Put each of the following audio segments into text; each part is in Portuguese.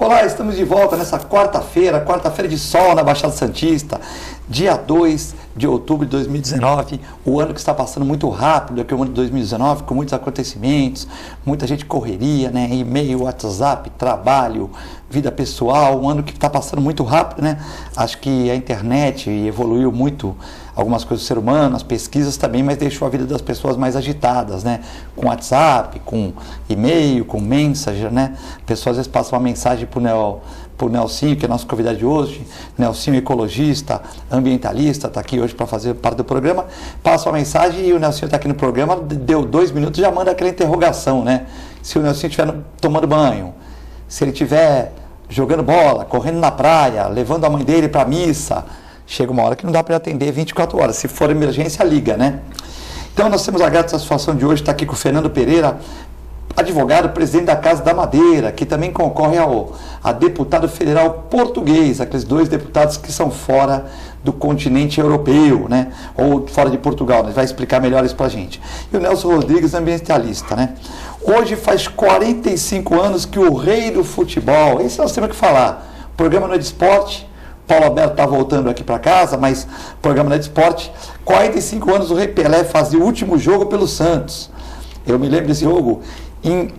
Olá, estamos de volta nessa quarta-feira de sol na Baixada Santista, dia 2 de outubro de 2019, o ano que está passando muito rápido, aqui é o ano de 2019, com muitos acontecimentos, muita gente correria, né? E-mail, WhatsApp, trabalho, vida pessoal, um ano que está passando muito rápido, né? Acho que a internet evoluiu muito algumas coisas do ser humano, as pesquisas também, mas deixou a vida das pessoas mais agitadas, né? Com WhatsApp, com e-mail, com Messenger, né? Pessoas às vezes passam uma mensagem para o Nelsinho, que é nosso convidado de hoje, Nelsinho ecologista, ambientalista, está aqui hoje para fazer parte do programa, passa uma mensagem e o Nelsinho está aqui no programa, deu 2 minutos e já manda aquela interrogação, né? Se o Nelsinho estiver tomando banho, se ele estiver jogando bola, correndo na praia, levando a mãe dele para a missa, chega uma hora que não dá para atender 24 horas, se for emergência, liga, né? Então nós temos a grata satisfação de hoje estar aqui com o Fernando Pereira, advogado, presidente da Casa da Madeira, que também concorre a deputado federal português, aqueles 2 deputados que são fora do continente europeu, né? Ou fora de Portugal, né? Vai explicar melhor isso pra gente. E o Nelson Rodrigues, ambientalista, né? Hoje faz 45 anos que o rei do futebol, esse nós temos que falar, o programa não é de esporte, Paulo Alberto está voltando aqui para casa, mas o programa não é de esporte, 45 anos o Rei Pelé fazia o último jogo pelo Santos. Eu me lembro desse jogo em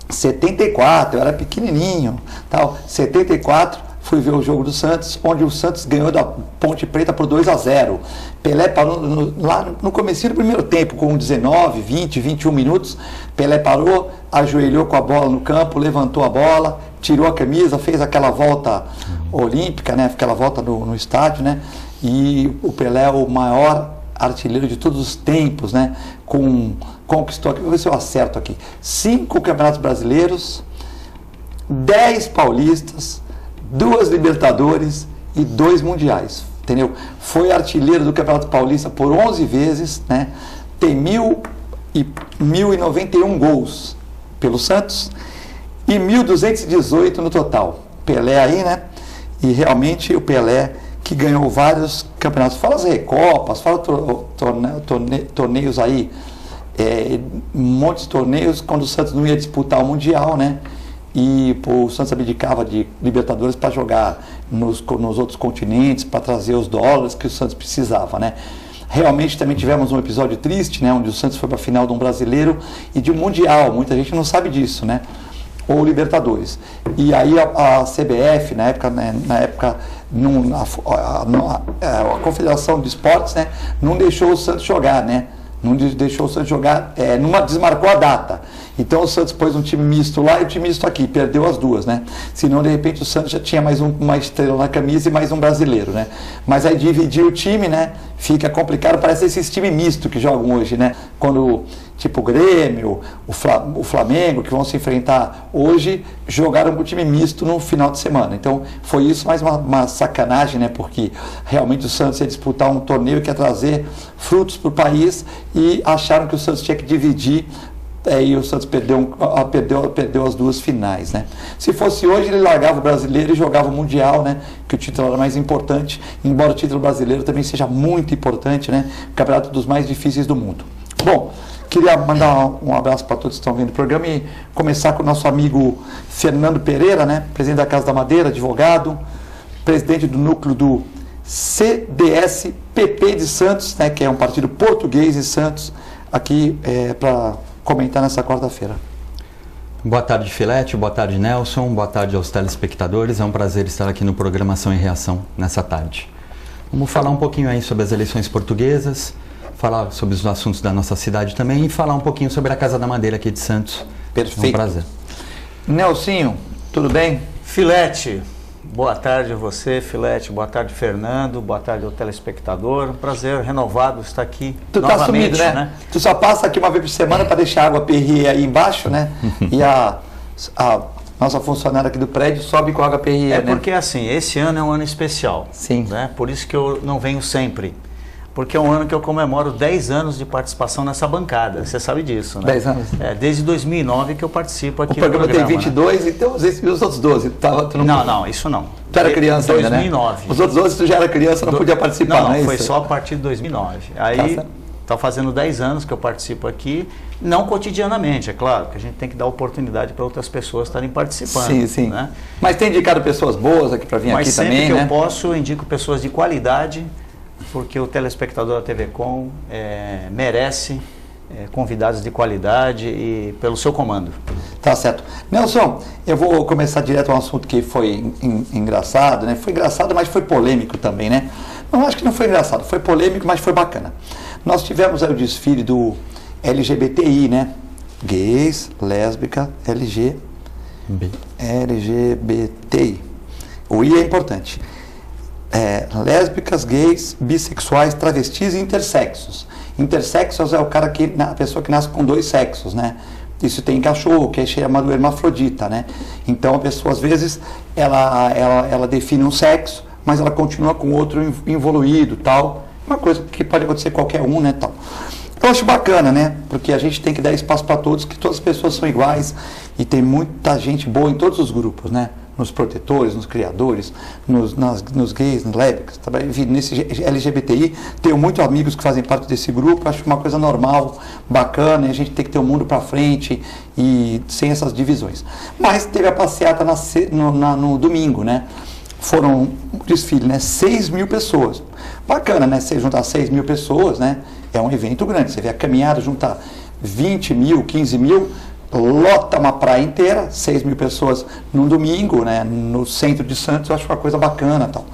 74, eu era pequenininho, tal. 74, fui ver o jogo do Santos, onde o Santos ganhou da Ponte Preta por 2-0. Pelé parou lá no comecinho do primeiro tempo, com 19, 20, 21 minutos. Pelé parou, ajoelhou com a bola no campo, levantou a bola, tirou a camisa, fez aquela volta olímpica, né? Aquela volta no estádio, né? E o Pelé é o maior artilheiro de todos os tempos, né? Conquistou aqui, vou ver se eu acerto aqui, 5 campeonatos brasileiros, 10 paulistas, 2 Libertadores e 2 mundiais, entendeu? Foi artilheiro do Campeonato Paulista por 11 vezes, né? Tem 1.091 gols pelo Santos e 1.218 no total. Pelé aí, né? E realmente o Pelé que ganhou vários campeonatos, fala as Recopas, fala torneios aí, montes de torneios, quando o Santos não ia disputar o Mundial, né? E o Santos abdicava de Libertadores para jogar nos outros continentes, para trazer os dólares que o Santos precisava, né? Realmente também tivemos um episódio triste, né? Onde o Santos foi para a final de um brasileiro e de um Mundial, muita gente não sabe disso, né? Ou Libertadores. E aí a CBF, na época a Confederação de Esportes, né, não deixou o Santos jogar, né? Não deixou o Santos jogar, desmarcou a data. Então o Santos pôs um time misto lá e o time misto aqui, perdeu as duas, né? Senão, de repente, o Santos já tinha mais uma estrela na camisa e mais um brasileiro, né? Mas aí dividir o time, né? Fica complicado, parece esses times mistos que jogam hoje, né? Quando, tipo o Grêmio, o Flamengo, que vão se enfrentar hoje, jogaram com o time misto no final de semana. Então foi isso mais uma sacanagem, né? Porque realmente o Santos ia disputar um torneio que ia trazer frutos para o país e acharam que o Santos tinha que dividir. E o Santos perdeu as 2 finais, né? Se fosse hoje, ele largava o brasileiro e jogava o Mundial, né? Que o título era mais importante, embora o título brasileiro também seja muito importante, né? O campeonato dos mais difíceis do mundo. Bom, queria mandar um abraço para todos que estão vendo o programa e começar com o nosso amigo Fernando Pereira, né? Presidente da Casa da Madeira, advogado, presidente do núcleo do CDS-PP de Santos, né? Que é um partido português de Santos, aqui para comentar nessa quarta-feira. Boa tarde, Filete, boa tarde, Nelson, boa tarde aos telespectadores, é um prazer estar aqui no Programação em Reação nessa tarde. Vamos falar um pouquinho aí sobre as eleições portuguesas, falar sobre os assuntos da nossa cidade também e falar um pouquinho sobre a Casa da Madeira aqui de Santos. Perfeito. É um prazer. Nelsinho, tudo bem? Filete, boa tarde a você, Filete, boa tarde, Fernando, boa tarde ao telespectador, um prazer renovado estar aqui novamente. Tá sumido, né? Tu só passa aqui uma vez por semana para deixar a água perrir aí embaixo, né? E a nossa funcionária aqui do prédio sobe com a água perrir, né? Porque assim, esse ano é um ano especial. Sim. Né? Por isso que eu não venho sempre. Porque é um ano que eu comemoro 10 anos de participação nessa bancada, você sabe disso, né? 10 anos? Desde 2009 que eu participo aqui no programa. O programa tem 22, né? Então os outros 12. Não, isso não. Tu era criança ainda, 2009. Né? Os outros 12, tu já era criança, não podia participar, não é foi isso? só a partir de 2009. Aí está fazendo 10 anos que eu participo aqui, não cotidianamente, é claro, que a gente tem que dar oportunidade para outras pessoas estarem participando. Sim, sim. Né? Mas tem indicado pessoas boas aqui para vir aqui também, Mas sempre que né? eu posso, eu indico pessoas de qualidade, porque o telespectador da TV Com merece convidados de qualidade e pelo seu comando. Tá certo. Nelson, eu vou começar direto a um assunto que foi engraçado, né? Foi engraçado, mas foi polêmico também, né? Não, acho que não foi engraçado, foi polêmico, mas foi bacana. Nós tivemos aí o desfile do LGBTI, né? Gays, lésbica, LGBTI. O I é importante. Lésbicas, gays, bissexuais, travestis e intersexos. Intersexos é o cara a pessoa que nasce com 2 sexos, né? Isso tem cachorro, que é chamado hermafrodita, né? Então a pessoa às vezes ela define um sexo, mas ela continua com outro involuído, tal. Uma coisa que pode acontecer qualquer um, né, tal. Eu acho bacana, né? Porque a gente tem que dar espaço para todos, que todas as pessoas são iguais e tem muita gente boa em todos os grupos, né? Nos protetores, nos criadores, nos gays, nas lésbicas, enfim, nesse LGBTI, tenho muitos amigos que fazem parte desse grupo, acho uma coisa normal, bacana, e a gente tem que ter o mundo para frente e sem essas divisões. Mas teve a passeata no domingo, né? Foram um desfile, né? 6 mil pessoas. Bacana, né? Você juntar 6 mil pessoas, né? É um evento grande. Você vê a caminhada, juntar 20 mil, 15 mil, lota uma praia inteira, 6 mil pessoas num domingo, né? No centro de Santos, eu acho uma coisa bacana, tal.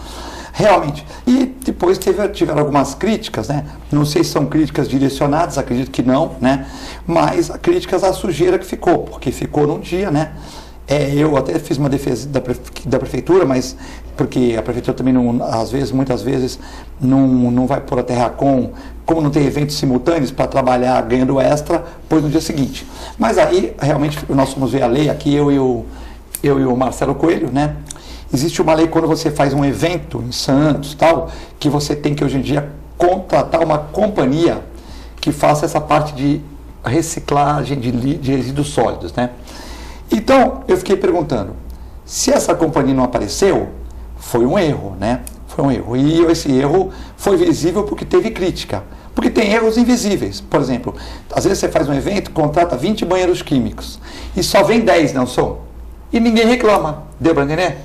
Realmente. E depois tiveram algumas críticas, né? Não sei se são críticas direcionadas, acredito que não, né? Mas críticas à sujeira que ficou, porque ficou num dia, né? Eu até fiz uma defesa da prefeitura, mas porque a prefeitura também não, muitas vezes não vai pôr a Terracom, como não tem eventos simultâneos para trabalhar ganhando extra, pôs no dia seguinte. Mas aí, realmente, nós fomos ver a lei aqui, eu e o Marcelo Coelho, né? Existe uma lei quando você faz um evento em Santos, tal, que você tem que hoje em dia contratar uma companhia que faça essa parte de reciclagem de resíduos sólidos, né? Então, eu fiquei perguntando, se essa companhia não apareceu, foi um erro, né? Foi um erro. E esse erro foi visível porque teve crítica. Porque tem erros invisíveis. Por exemplo, às vezes você faz um evento, contrata 20 banheiros químicos e só vem 10, não são? E ninguém reclama. Deu para entender?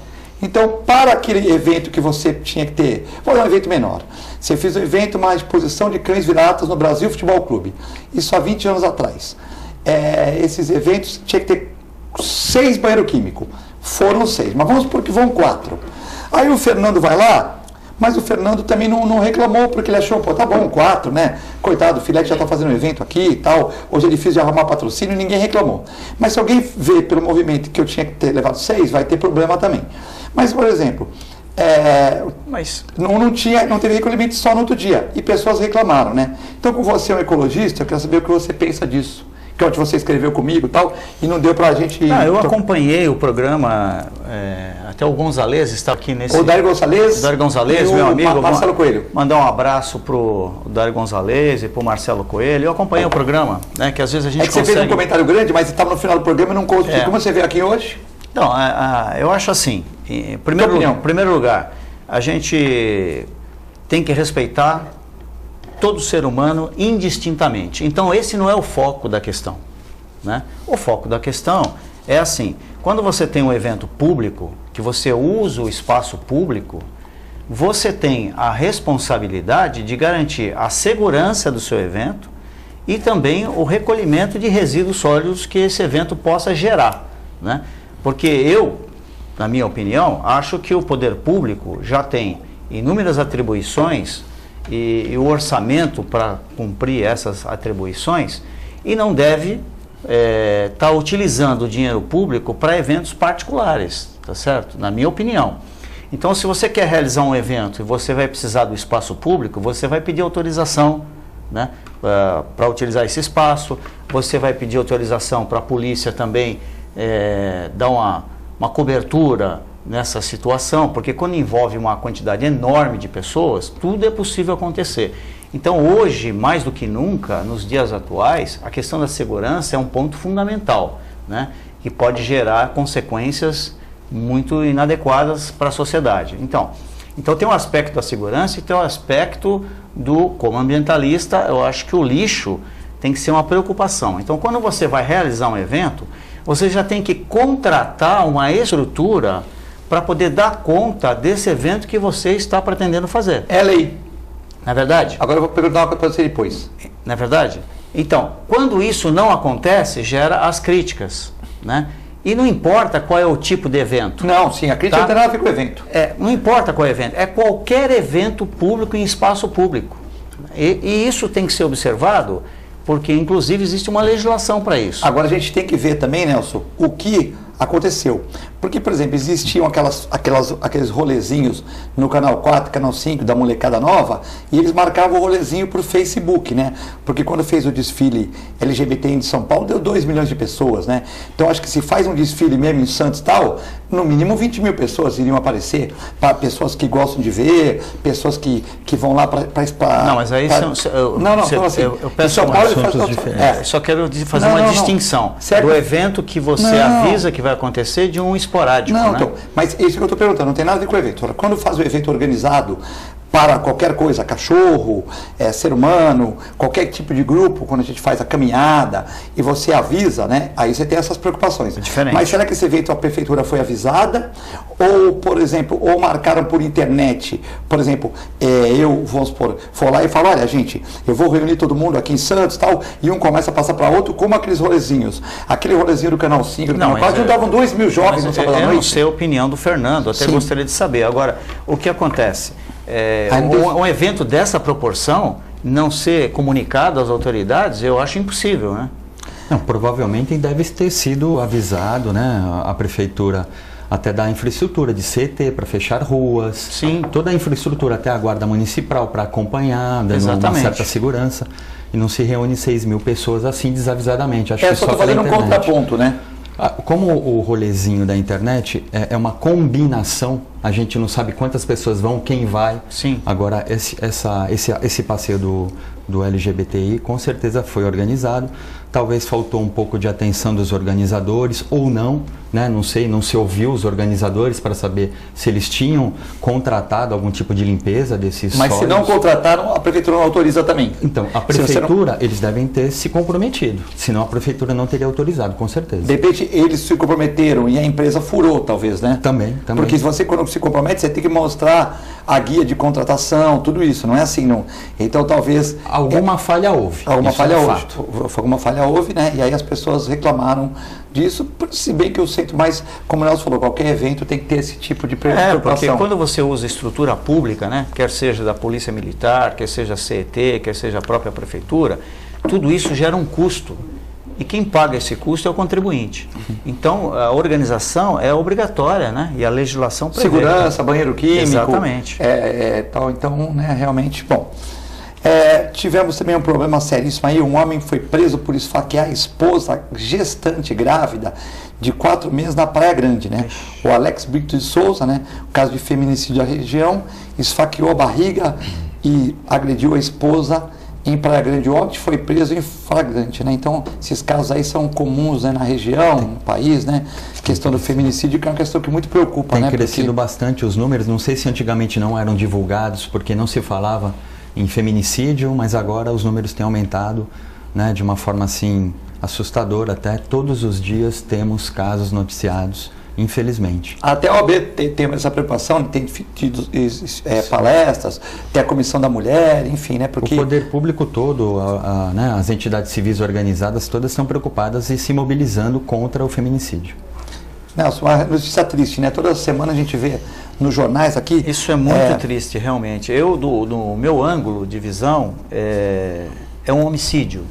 Então, para aquele evento que você tinha que ter, vou dar um evento menor. Você fez um evento, uma exposição de cães vira-latas no Brasil Futebol Clube. Isso há 20 anos atrás. Esses eventos tinha que ter 6 banheiros químicos. Foram 6, mas vamos supor que vão 4. Aí o Fernando vai lá, mas o Fernando também não reclamou, porque ele achou, pô, tá bom, 4, né? Coitado, o Filete já está fazendo um evento aqui e tal, hoje é difícil de arrumar patrocínio e ninguém reclamou. Mas se alguém vê pelo movimento que eu tinha que ter levado 6, vai ter problema também. Mas, por exemplo, não teve recolhimento só no outro dia, e pessoas reclamaram, né? Então, como você é um ecologista, eu quero saber o que você pensa disso. Que onde você escreveu comigo e tal, e não deu pra gente... eu acompanhei o programa, até o Gonzalez está aqui nesse... O Dário Gonzalez, meu amigo. Marcelo Coelho. Mandar um abraço pro Dário Gonzalez e pro Marcelo Coelho. Eu acompanhei o programa, né, que às vezes a gente você fez um comentário grande, mas estava no final do programa e não conseguiu. Como você veio aqui hoje? Não, eu acho assim, em primeiro lugar, a gente tem que respeitar todo ser humano indistintamente. Então esse não é o foco da questão, né? O foco da questão é assim, quando você tem um evento público, que você usa o espaço público, você tem a responsabilidade de garantir a segurança do seu evento e também o recolhimento de resíduos sólidos que esse evento possa gerar, né? Porque eu, na minha opinião, acho que o poder público já tem inúmeras atribuições e o orçamento para cumprir essas atribuições e não deve estar utilizando o dinheiro público para eventos particulares, tá certo? Na minha opinião. Então, se você quer realizar um evento e você vai precisar do espaço público, você vai pedir autorização, né, para utilizar esse espaço, você vai pedir autorização para a polícia também dar uma cobertura nessa situação, porque quando envolve uma quantidade enorme de pessoas, tudo é possível acontecer. Então hoje, mais do que nunca, nos dias atuais, a questão da segurança é um ponto fundamental, né, que pode gerar consequências muito inadequadas para a sociedade. Então Então tem um aspecto da segurança e tem um aspecto como ambientalista, eu acho que o lixo tem que ser uma preocupação. Então quando você vai realizar um evento, você já tem que contratar uma estrutura para poder dar conta desse evento que você está pretendendo fazer. É lei. Não é verdade? Agora eu vou perguntar uma coisa para você depois. Não é verdade? Então, quando isso não acontece, gera as críticas, né? E não importa qual é o tipo de evento. Não, sim, a crítica não tem nada a ver com o evento. Não importa qual é o evento, é qualquer evento público em espaço público. E isso tem que ser observado, porque inclusive existe uma legislação para isso. Agora a gente tem que ver também, Nelson, o que aconteceu. Porque, por exemplo, existiam aqueles rolezinhos no Canal 4, Canal 5 da molecada nova, e eles marcavam o rolezinho por Facebook, né? Porque quando fez o desfile LGBTI de São Paulo, deu 2 milhões de pessoas, né? Então acho que se faz um desfile mesmo em Santos e tal, no mínimo 20 mil pessoas iriam aparecer, para pessoas que gostam de ver, pessoas que vão lá para... Não, mas aí eu peço São Paulo assuntos diferentes. Só quero fazer uma distinção do evento que você avisa que vai acontecer de um esporádico, não, né? então, mas isso que eu estou perguntando, não tem nada a ver com o evento. Quando faz o evento organizado para qualquer coisa, cachorro, ser humano, qualquer tipo de grupo, quando a gente faz a caminhada e você avisa, né? Aí você tem essas preocupações. Diferente. Mas será que esse evento a prefeitura foi avisada? Ou, por exemplo, ou marcaram por internet? Por exemplo, eu, vamos supor, for lá e falo, olha, gente, eu vou reunir todo mundo aqui em Santos e tal, e um começa a passar para outro, como aqueles rolezinhos. Aquele rolezinho do Canal 5, do Canal 4, juntavam 2 mil jovens no sábado à noite. Eu não sei a opinião do Fernando, até gostaria de saber. Agora, o que acontece? Um evento dessa proporção não ser comunicado às autoridades, eu acho impossível, né? Não, provavelmente deve ter sido avisado, né, a prefeitura até da infraestrutura de CT para fechar ruas. Sim. Toda a infraestrutura, até a guarda municipal para acompanhar, dando uma certa segurança. E não se reúne 6 mil pessoas assim desavisadamente. Acho que só fazendo um contraponto, né? Como o rolezinho da internet é uma combinação, a gente não sabe quantas pessoas vão, quem vai. Sim. Agora, esse passeio do LGBTI com certeza foi organizado. Talvez faltou um pouco de atenção dos organizadores ou não, né? Não sei, não se ouviu os organizadores para saber se eles tinham contratado algum tipo de limpeza desses Mas sólidos. Se não contrataram, a prefeitura não autoriza também. Então, a prefeitura, eles devem ter se comprometido, senão a prefeitura não teria autorizado, com certeza. De repente, eles se comprometeram e a empresa furou, talvez, né? Também. Porque se você, quando se compromete, você tem que mostrar a guia de contratação, tudo isso, não é assim, não. Então, talvez... Alguma falha houve. Alguma falha houve, né? E aí as pessoas reclamaram disso, se bem que eu sinto mais, como o Nelson falou, qualquer evento tem que ter esse tipo de preocupação. Porque quando você usa estrutura pública, né? Quer seja da Polícia Militar, quer seja a CET, quer seja a própria Prefeitura, tudo isso gera um custo. E quem paga esse custo é o contribuinte. Então, a organização é obrigatória, né? E a legislação prevê. Segurança, banheiro químico. Exatamente. Tal, então, né, realmente, bom. Tivemos também um problema seríssimo aí, um homem foi preso por esfaquear a esposa gestante grávida de 4 meses na Praia Grande, né? O Alex Brito de Souza, né? O caso de feminicídio da região, esfaqueou a barriga e agrediu a esposa em Praia Grande. O homem foi preso em flagrante, né? Então, esses casos aí são comuns, né, na região, no país, né? A questão do feminicídio, que é uma questão que muito preocupa, né? Tem crescido bastante os números, não sei se antigamente não eram divulgados, porque não se falava em feminicídio, mas agora os números têm aumentado, né, de uma forma assim assustadora. Até todos os dias temos casos noticiados, infelizmente. Até a OAB tem essa preocupação, tem tido palestras, tem a Comissão da Mulher, enfim, né? Porque o poder público todo, né, as entidades civis organizadas, todas estão preocupadas e se mobilizando contra o feminicídio. Nelson, uma notícia triste, né? Toda semana a gente vê nos jornais aqui... Isso é muito triste, realmente. Eu, do meu ângulo de visão, é um homicídio.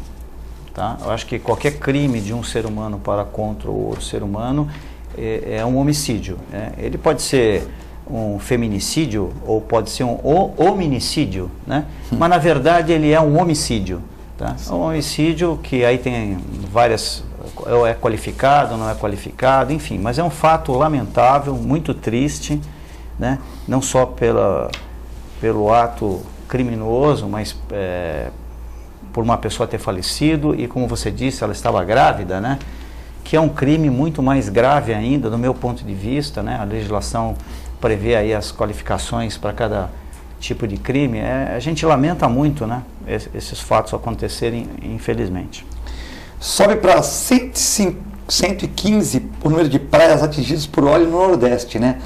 Tá? Eu acho que qualquer crime de um ser humano para contra o outro ser humano é um homicídio. Né? Ele pode ser um feminicídio ou pode ser um hominicídio, né? Mas na verdade ele é um homicídio. Tá? É um homicídio que aí tem várias... é qualificado, não é qualificado, enfim, mas é um fato lamentável, muito triste, né? Não só pelo ato criminoso, mas por uma pessoa ter falecido e, como você disse, ela estava grávida, né? Que é um crime muito mais grave ainda, do meu ponto de vista, né? A legislação prevê aí as qualificações para cada tipo de crime. A gente lamenta muito, né, esses fatos acontecerem, infelizmente. Sobe para 115 o número de praias atingidas por óleo no Nordeste, né?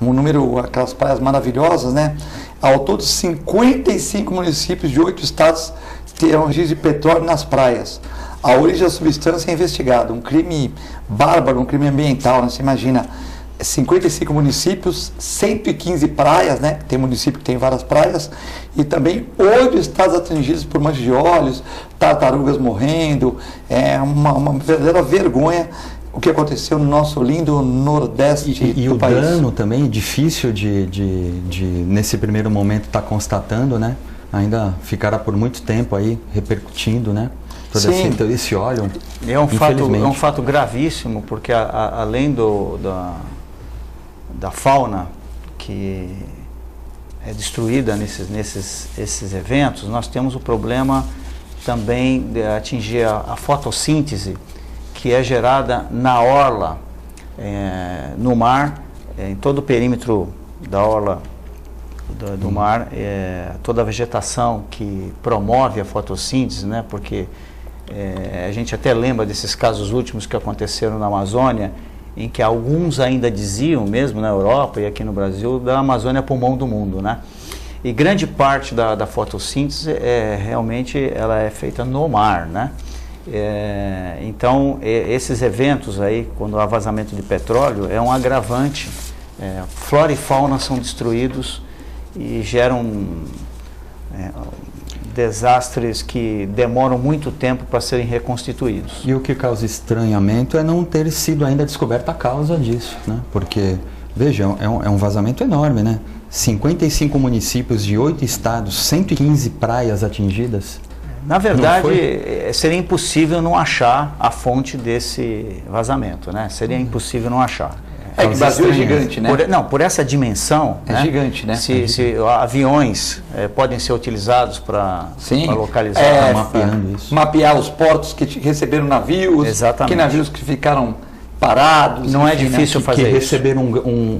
Um número, aquelas praias maravilhosas, né? Ao todo, 55 municípios de 8 estados terão registro de petróleo nas praias. A origem da substância é investigada. Um crime bárbaro, um crime ambiental, né? Você imagina, 55 municípios, 115 praias, né? Tem município que tem várias praias, e também 8 estados atingidos por manchas de óleos, tartarugas morrendo. É uma verdadeira vergonha o que aconteceu no nosso lindo Nordeste do país. E o dano também, difícil de nesse primeiro momento estar constatando, né? Ainda ficará por muito tempo aí repercutindo, né? Todo esse óleo. É um fato gravíssimo, porque além da fauna que é destruída nesses eventos, nós temos o problema também de atingir a fotossíntese, que é gerada na orla, no mar, em todo o perímetro da orla do mar, toda a vegetação que promove a fotossíntese, né? Porque a gente até lembra desses casos últimos que aconteceram na Amazônia, em que alguns ainda diziam, mesmo na Europa e aqui no Brasil, da Amazônia pulmão do mundo, né? E grande parte da fotossíntese realmente ela é feita no mar, né? Então, esses eventos aí, quando há vazamento de petróleo, é um agravante. Flora e fauna são destruídos e geram desastres que demoram muito tempo para serem reconstituídos. E o que causa estranhamento é não ter sido ainda descoberta a causa disso, né? Porque, vejam, é um vazamento enorme, né? 55 municípios de 8 estados, 115 praias atingidas. Na verdade, seria impossível não achar a fonte desse vazamento, né? Seria impossível não achar. Que o Brasil é gigante, né? Por essa dimensão, né? Gigante, né? Se aviões podem ser utilizados para localizar, mapeando isso. Mapear os portos que receberam navios, que navios que ficaram parados. Não é difícil fazer isso. isso. Receberam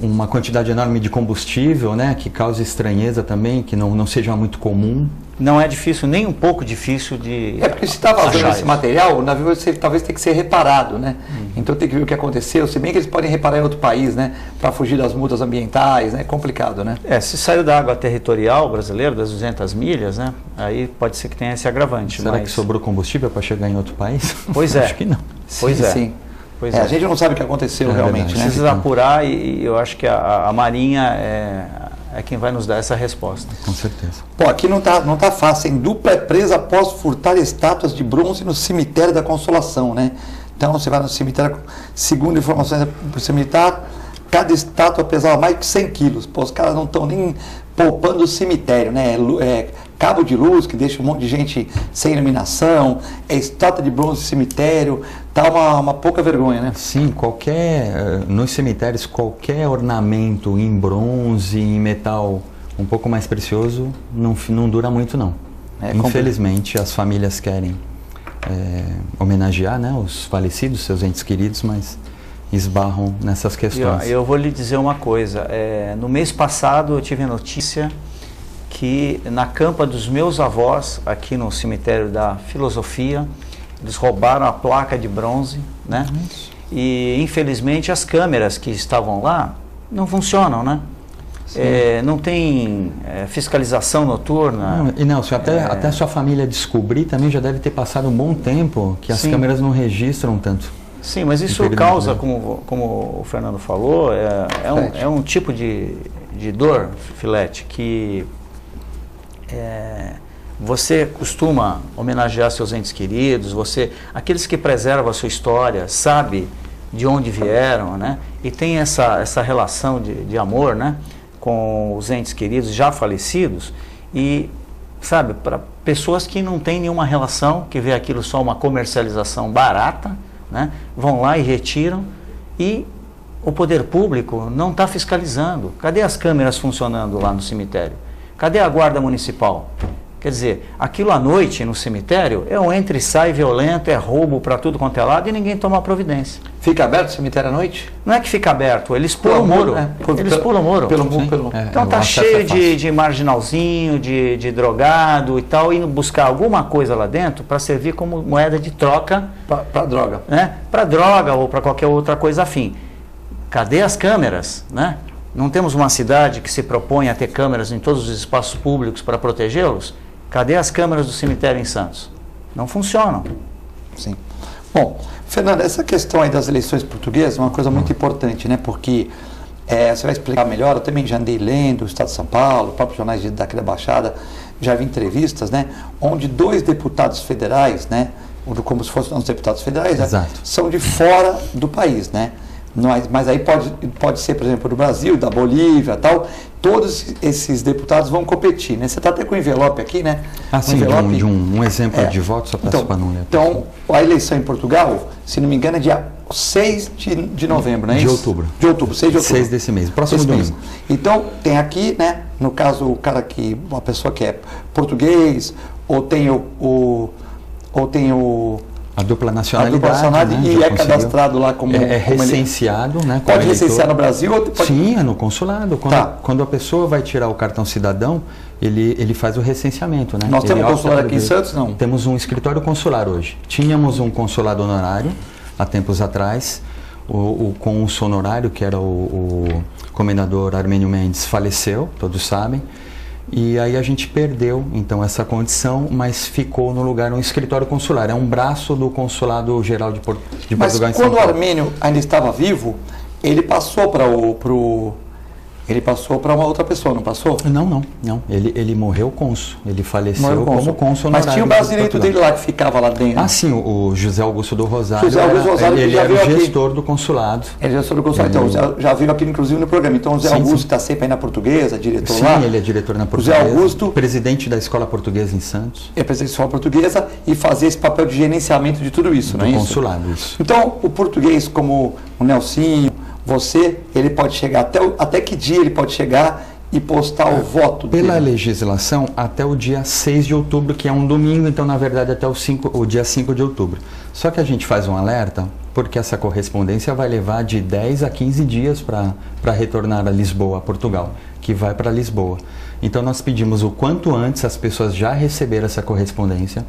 uma quantidade enorme de combustível, né? Que causa estranheza também, que não seja muito comum. Não é difícil, nem um pouco difícil de... porque se está vazando esse material, o navio talvez tenha que ser reparado, né? Então tem que ver o que aconteceu, se bem que eles podem reparar em outro país, né? Para fugir das multas ambientais, né? É complicado, né? Se saiu da água territorial brasileira, das 200 milhas, né? Aí pode ser que tenha esse agravante. Será que sobrou combustível para chegar em outro país? Pois é. Acho que não. Sim. A gente não sabe o que aconteceu realmente, verdade, né? Precisa apurar e eu acho que a Marinha é quem vai nos dar essa resposta. Com certeza. Aqui não tá fácil, hein? Dupla é presa após furtar estátuas de bronze no cemitério da Consolação, né? Então você vai no cemitério, segundo informações da Polícia Militar, cada estátua pesava mais de 100 quilos. Os caras não estão nem poupando o cemitério, né? Cabo de luz que deixa um monte de gente sem iluminação, estátua de bronze no cemitério, tá uma pouca vergonha, né? Sim, nos cemitérios, qualquer ornamento em bronze, em metal um pouco mais precioso, não dura muito não. Infelizmente as famílias querem homenagear, né, os falecidos, seus entes queridos, mas esbarram nessas questões. Eu vou lhe dizer uma coisa, no mês passado eu tive a notícia que na campa dos meus avós, aqui no cemitério da Filosofia, eles roubaram a placa de bronze, né? E infelizmente as câmeras que estavam lá não funcionam, né? Não tem fiscalização noturna. E Nelson, até a sua família descobrir também já deve ter passado um bom tempo que as câmeras não registram tanto. Sim, mas isso causa, como o Fernando falou, é um tipo de dor, Filete, que você costuma homenagear seus entes queridos, aqueles que preservam a sua história, sabe de onde vieram, né? E tem essa relação de amor, né, com os entes queridos já falecidos, e sabe, para pessoas que não têm nenhuma relação, que vê aquilo só uma comercialização barata, né, vão lá e retiram, e o poder público não está fiscalizando. Cadê as câmeras funcionando lá no cemitério? Cadê a guarda municipal? Quer dizer, aquilo à noite no cemitério é um entra e sai violento, é roubo para tudo quanto é lado e ninguém toma providência. Fica aberto o cemitério à noite? Não é que fica aberto, eles pulam o muro. Eles pulam o muro. Então tá cheio de marginalzinho, de drogado e tal, indo buscar alguma coisa lá dentro para servir como moeda de troca. Para droga. Né? Para droga ou para qualquer outra coisa afim. Cadê as câmeras, né? Não temos uma cidade que se propõe a ter câmeras em todos os espaços públicos para protegê-los? Cadê as câmeras do cemitério em Santos? Não funcionam. Sim. Bom, Fernando, essa questão aí das eleições portuguesas é uma coisa muito importante, né? Porque você vai explicar melhor, eu também já andei lendo o Estado de São Paulo, próprios jornais daqui da Baixada, já vi entrevistas, né? Onde 2 deputados federais, né? Como se fossem os deputados federais, né? São de fora do país, né? Mas aí pode ser, por exemplo, do Brasil, da Bolívia, tal. Todos esses deputados vão competir, né? Você está até com o envelope aqui, né? Sim, de um exemplo de voto, só para não ler. Então, a eleição em Portugal, se não me engano, é dia 6 de novembro, não é isso? De outubro. De outubro, 6 de outubro. 6 desse mês, próximo domingo. Então, tem aqui, né? No caso, uma pessoa que é português, ou tem a dupla nacionalidade, né? E cadastrado lá como... recenseado, né? Pode recensear no Brasil? Ou pode... Sim, é no consulado. Quando a pessoa vai tirar o cartão cidadão, ele faz o recenseamento, né? Nós temos um consulado aqui em Santos, não? Temos um escritório consular hoje. Tínhamos um consulado honorário, há tempos atrás. O cônsul honorário, que era o comendador Armênio Mendes, faleceu, todos sabem. E aí a gente perdeu, então, essa condição, mas ficou no lugar um escritório consular. É um braço do Consulado Geral de Portugal em São Paulo. Mas quando o Armênio ainda estava vivo, ele passou para uma outra pessoa, não passou? Não. Ele morreu cônsul. Ele faleceu como cônsul honorário. Mas tinha o brasileiro dele lá que ficava lá dentro. Sim, o José Augusto do Rosário. Ele era o gestor do consulado. Ele é gestor do consulado. Então, já veio aqui, inclusive, no programa. Então, o José Augusto está sempre aí na Portuguesa, diretor lá. Sim, ele é diretor na Portuguesa. José Augusto, presidente da Escola Portuguesa em Santos. É presidente da Escola Portuguesa e fazia esse papel de gerenciamento de tudo isso, não é isso? Do consulado, isso. Então, o português, como o Nelsinho, ele pode chegar, até que dia ele pode chegar e postar o voto dele? Pela legislação, até o dia 6 de outubro, que é um domingo, então, na verdade, até o dia 5 de outubro. Só que a gente faz um alerta, porque essa correspondência vai levar de 10 a 15 dias para retornar a Lisboa, a Portugal, que vai para Lisboa. Então, nós pedimos o quanto antes as pessoas já receberam essa correspondência,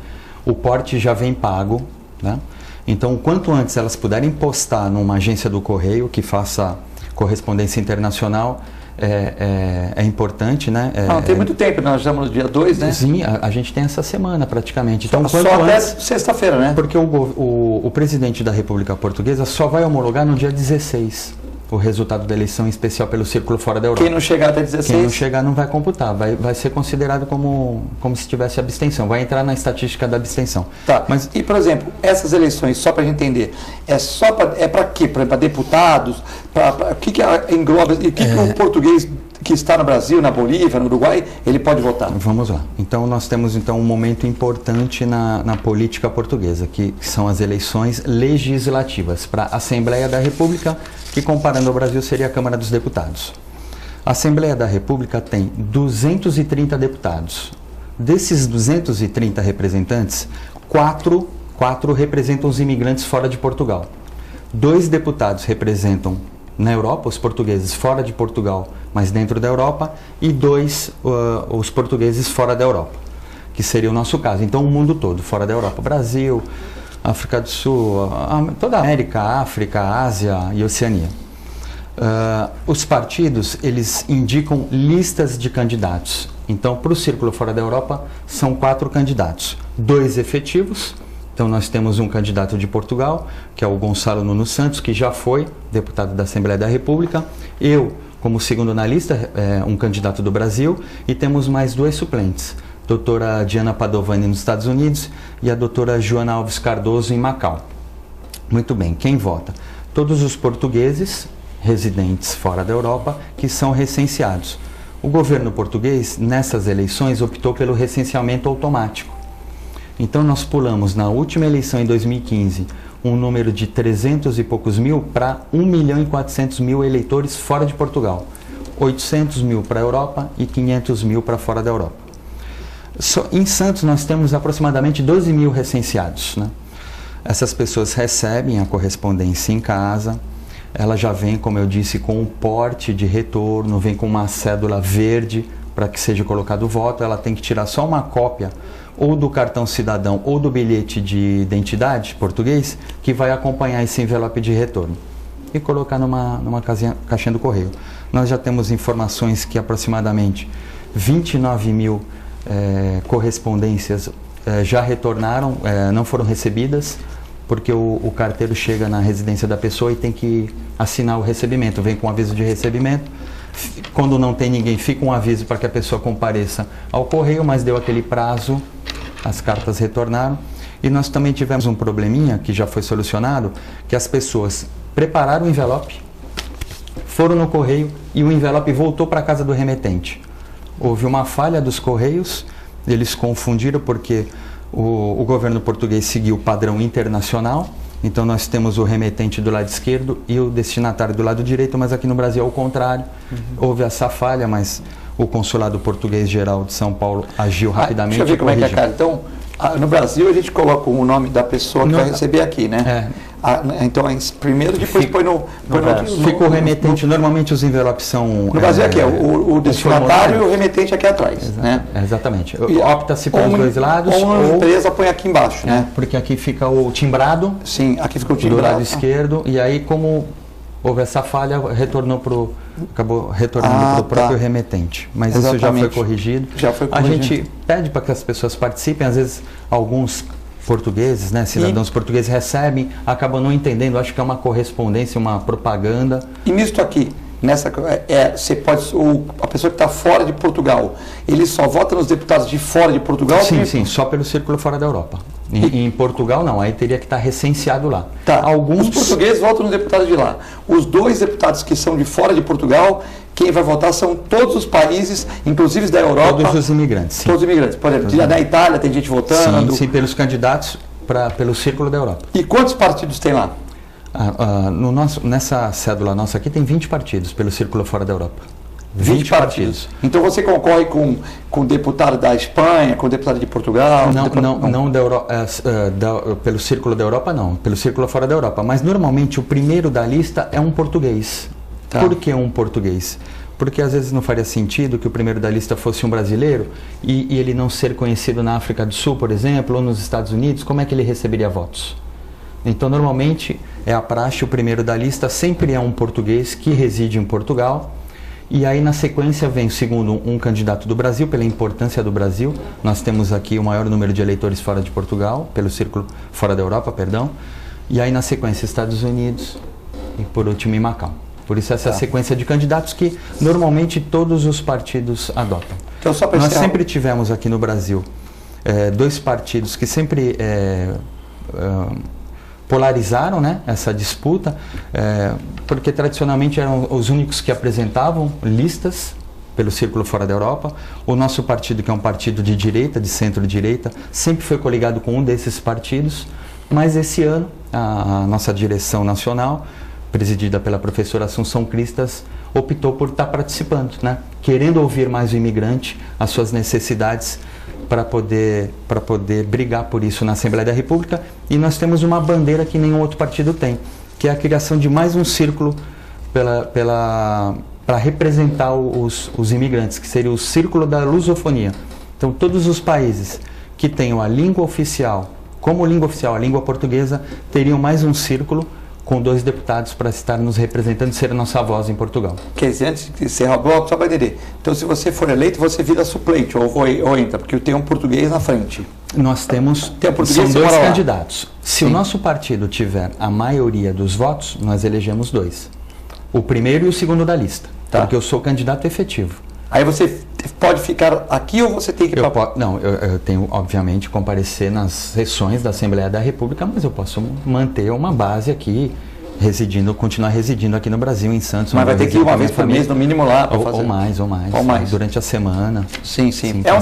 o porte já vem pago, né? Então, o quanto antes elas puderem postar numa agência do correio que faça correspondência internacional, é importante, né? Não tem muito tempo, nós estamos no dia 2, né? Sim, a gente tem essa semana praticamente. Então, só até sexta-feira, né? Porque o presidente da República Portuguesa só vai homologar no dia 16 o resultado da eleição, em especial pelo Círculo Fora da Europa. Quem não chegar até 16? Quem não chegar não vai computar, vai ser considerado como se tivesse abstenção, vai entrar na estatística da abstenção. Tá, mas e, por exemplo, essas eleições, só para a gente entender, é para quê? Para deputados? O que engloba, e o que o português que está no Brasil, na Bolívia, no Uruguai, ele pode votar? Vamos lá. Então, nós temos um momento importante na política portuguesa, que são as eleições legislativas para a Assembleia da República, que, comparando ao Brasil, seria a Câmara dos Deputados. A Assembleia da República tem 230 deputados. Desses 230 representantes, quatro representam os imigrantes fora de Portugal. 2 deputados representam na Europa, os portugueses fora de Portugal, mas dentro da Europa, e 2 os portugueses fora da Europa, que seria o nosso caso. Então, o mundo todo, fora da Europa, Brasil, África do Sul, toda a América, África, Ásia e Oceania. Os partidos, eles indicam listas de candidatos. Então, para o Círculo Fora da Europa, são 4 candidatos, 2 efetivos. Então, nós temos um candidato de Portugal, que é o Gonçalo Nuno Santos, que já foi deputado da Assembleia da República. Eu, como segundo na lista, um candidato do Brasil. E temos mais 2 suplentes, doutora Diana Padovani nos Estados Unidos e a doutora Joana Alves Cardoso em Macau. Muito bem, quem vota? Todos os portugueses residentes fora da Europa que são recenseados. O governo português, nessas eleições, optou pelo recenseamento automático. Então, nós pulamos na última eleição, em 2015, um número de 300 e poucos mil para 1.400.000 eleitores fora de Portugal. 800 mil para a Europa e 500 mil para fora da Europa. Em Santos nós temos aproximadamente 12 mil recenseados, né? Essas pessoas recebem a correspondência em casa, ela já vem, como eu disse, com um porte de retorno, vem com uma cédula verde para que seja colocado o voto, ela tem que tirar só uma cópia ou do cartão cidadão ou do bilhete de identidade português, que vai acompanhar esse envelope de retorno e colocar numa caixinha do correio. Nós já temos informações que aproximadamente 29 mil correspondências já retornaram, não foram recebidas, porque o carteiro chega na residência da pessoa e tem que assinar o recebimento, vem com aviso de recebimento. Quando não tem ninguém, fica um aviso para que a pessoa compareça ao correio, mas deu aquele prazo, as cartas retornaram. E nós também tivemos um probleminha que já foi solucionado, que as pessoas prepararam o envelope, foram no correio e o envelope voltou para a casa do remetente. Houve uma falha dos correios, eles confundiram porque o governo português seguiu o padrão internacional. Então nós temos o remetente do lado esquerdo e o destinatário do lado direito, mas aqui no Brasil é o contrário. Houve essa falha, mas o Consulado Português Geral de São Paulo agiu rapidamente. Deixa eu ver como é que é, cara. Então, no Brasil a gente coloca o nome da pessoa que vai receber aqui, né? Então, primeiro, depois põe no fica o remetente. Normalmente os envelopes são... No Brasil aqui é o destinatário e o remetente aqui atrás, né? Exatamente. Opta-se pelos dois lados. Ou a empresa põe aqui embaixo, né? Porque aqui fica o timbrado. Sim, aqui fica o timbrado. Do lado esquerdo. E aí, como houve essa falha, acabou retornando para o próprio remetente. Mas isso já foi corrigido. A gente pede para que as pessoas participem. Às vezes, alguns portugueses, né, cidadãos portugueses recebem, acabam não entendendo, acho que é uma correspondência, uma propaganda. E nisso aqui, você pode, a pessoa que está fora de Portugal, ele só vota nos deputados de fora de Portugal? Sim, só pelo círculo fora da Europa. Em Portugal não, aí teria que estar recenseado lá. Os portugueses votam nos deputados de lá. Os 2 deputados que são de fora de Portugal, quem vai votar são todos os países, inclusive da Europa. Todos os imigrantes, sim. Todos os imigrantes. Por exemplo, na Itália tem gente votando. Sim, pelos candidatos pelo círculo da Europa. E quantos partidos tem lá? Nessa cédula nossa aqui tem 20 partidos pelo círculo fora da Europa. 20 partidos. Então você concorre com deputado da Espanha, com deputado de Portugal? Não pelo círculo da Europa não, pelo círculo fora da Europa. Mas normalmente o primeiro da lista é um português. Por que um português? Porque às vezes não faria sentido que o primeiro da lista fosse um brasileiro e ele não ser conhecido na África do Sul, por exemplo, ou nos Estados Unidos, como é que ele receberia votos? Então normalmente é a praxe, o primeiro da lista sempre é um português que reside em Portugal. E aí na sequência vem, segundo, um candidato do Brasil, pela importância do Brasil. Nós temos aqui o maior número de eleitores fora de Portugal, pelo círculo fora da Europa, perdão. E aí na sequência Estados Unidos e por último em Macau. Por isso essa sequência de candidatos que normalmente todos os partidos adotam. Então, nós sempre tivemos aqui no Brasil 2 partidos que sempre polarizaram, né, essa disputa, porque tradicionalmente eram os únicos que apresentavam listas pelo círculo fora da Europa. O nosso partido, que é um partido de direita, de centro-direita, sempre foi coligado com um desses partidos, mas esse ano a nossa direção nacional, presidida pela professora Assunção Cristas, optou por estar participando, né, querendo ouvir mais o imigrante, as suas necessidades, para poder brigar por isso na Assembleia da República. E nós temos uma bandeira que nenhum outro partido tem, que é a criação de mais um círculo para representar os imigrantes, que seria o Círculo da Lusofonia. Então todos os países que tenham a língua oficial, como língua oficial a língua portuguesa, teriam mais um círculo com 2 deputados para estar nos representando e ser a nossa voz em Portugal. Quer dizer, antes de encerrar o bloco, só para entender. Então, se você for eleito, você vira suplente ou entra, porque tem um português na frente. Nós temos são 2 candidatos. Se o nosso partido tiver a maioria dos votos, nós elegemos 2. O primeiro e o segundo da lista, porque eu sou candidato efetivo. Aí você pode ficar aqui ou você tem que... Eu tenho, obviamente, comparecer nas sessões da Assembleia da República, mas eu posso manter uma base aqui, continuar residindo aqui no Brasil, em Santos. Mas vai ter que ir uma vez por mês, no mínimo, lá para fazer... Ou mais. Durante a semana. Sim. É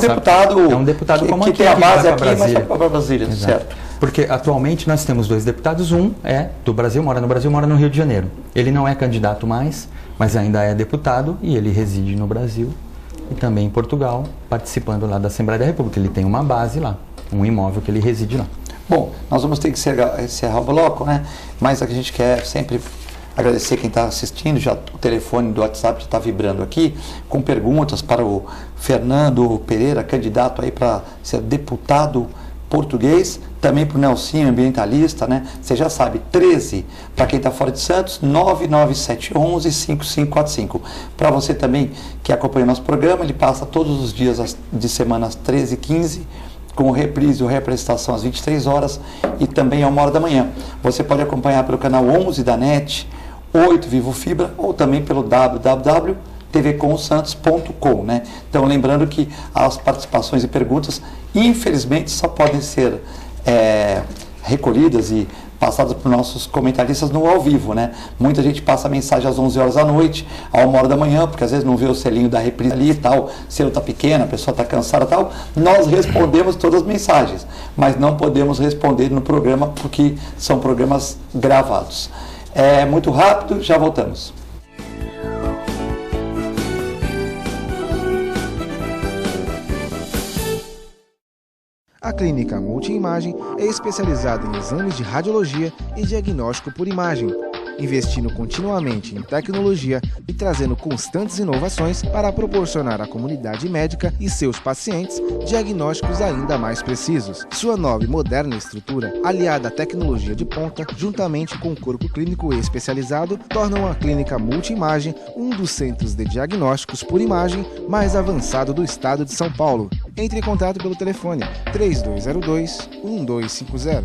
um deputado como que tem a base aqui, mas vai para Brasília, certo? Porque atualmente nós temos 2 deputados, um é do Brasil, mora no Brasil, mora no Rio de Janeiro. Ele não é candidato mais, mas ainda é deputado e ele reside no Brasil e também em Portugal, participando lá da Assembleia da República. Ele tem uma base lá, um imóvel que ele reside lá. Bom, nós vamos ter que encerrar o bloco, né? Mas a gente quer sempre agradecer quem está assistindo. Já o telefone do WhatsApp já está vibrando aqui, com perguntas para o Fernando Pereira, candidato aí para ser deputado português, também para o Nelsinho, ambientalista, né? Você já sabe, 13 para quem está fora de Santos, 99711-5545. Para você também que acompanha o nosso programa, ele passa todos os dias de semana às 13h15, com reprise ou reapresentação às 23 horas e também a 1h da manhã. Você pode acompanhar pelo canal 11 da NET, 8 Vivo Fibra ou também pelo www.tvcomsantos.com, né? Então, lembrando que as participações e perguntas, infelizmente, só podem ser recolhidas e passadas por nossos comentaristas no ao vivo, né? Muita gente passa mensagem às 11 horas da noite, à 1h da manhã, porque às vezes não vê o selinho da reprise ali e tal, o selo está pequeno, a pessoa está cansada e tal. Nós respondemos todas as mensagens, mas não podemos responder no programa porque são programas gravados. É muito rápido, já voltamos. A Clínica Multiimagem é especializada em exames de radiologia e diagnóstico por imagem, investindo continuamente em tecnologia e trazendo constantes inovações para proporcionar à comunidade médica e seus pacientes diagnósticos ainda mais precisos. Sua nova e moderna estrutura, aliada à tecnologia de ponta, juntamente com o corpo clínico especializado, tornam a Clínica Multiimagem um dos centros de diagnósticos por imagem mais avançado do estado de São Paulo. Entre em contato pelo telefone 3202-1250.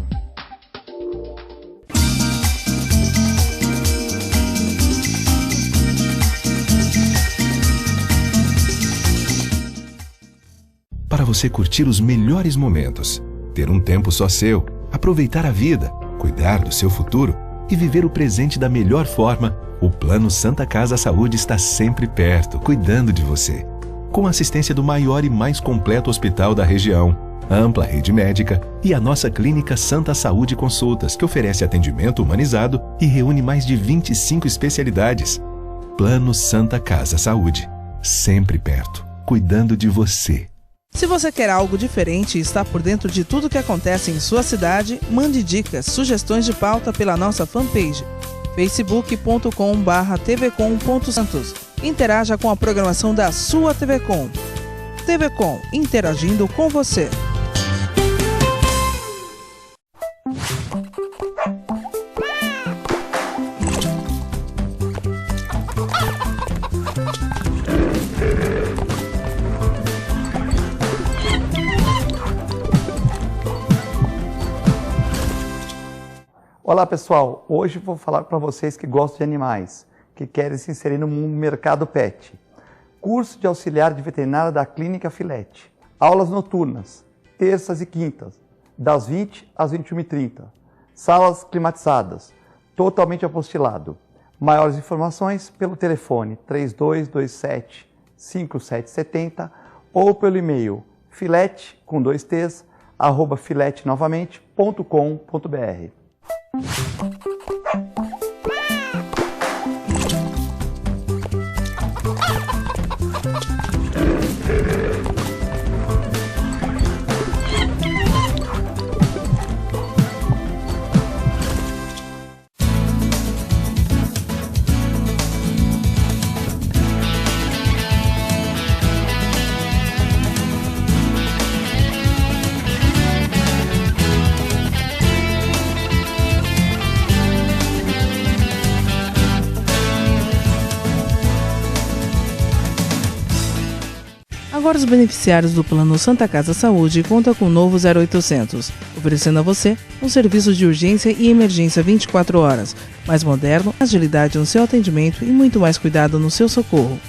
Para você curtir os melhores momentos, ter um tempo só seu, aproveitar a vida, cuidar do seu futuro e viver o presente da melhor forma, o Plano Santa Casa Saúde está sempre perto, cuidando de você. Com a assistência do maior e mais completo hospital da região, ampla rede médica e a nossa clínica Santa Saúde Consultas, que oferece atendimento humanizado e reúne mais de 25 especialidades. Plano Santa Casa Saúde, sempre perto, cuidando de você. Se você quer algo diferente e está por dentro de tudo que acontece em sua cidade, mande dicas, sugestões de pauta pela nossa fanpage, facebook.com/tvcom.santos. Interaja com a programação da sua TV Com. TV Com, interagindo com você. Olá pessoal, hoje vou falar para vocês que gostam de animais, que querem se inserir no mercado pet. Curso de auxiliar de veterinária da Clínica Filete. Aulas noturnas, terças e quintas, das 20 às 21h30. Salas climatizadas, totalmente apostilado. Maiores informações pelo telefone 3227-5770 ou pelo e-mail filete, com 2 T's, @filetenovamente.com.br. Agora os beneficiários do Plano Santa Casa Saúde contam com o novo 0800, oferecendo a você um serviço de urgência e emergência 24 horas, mais moderno, agilidade no seu atendimento e muito mais cuidado no seu socorro.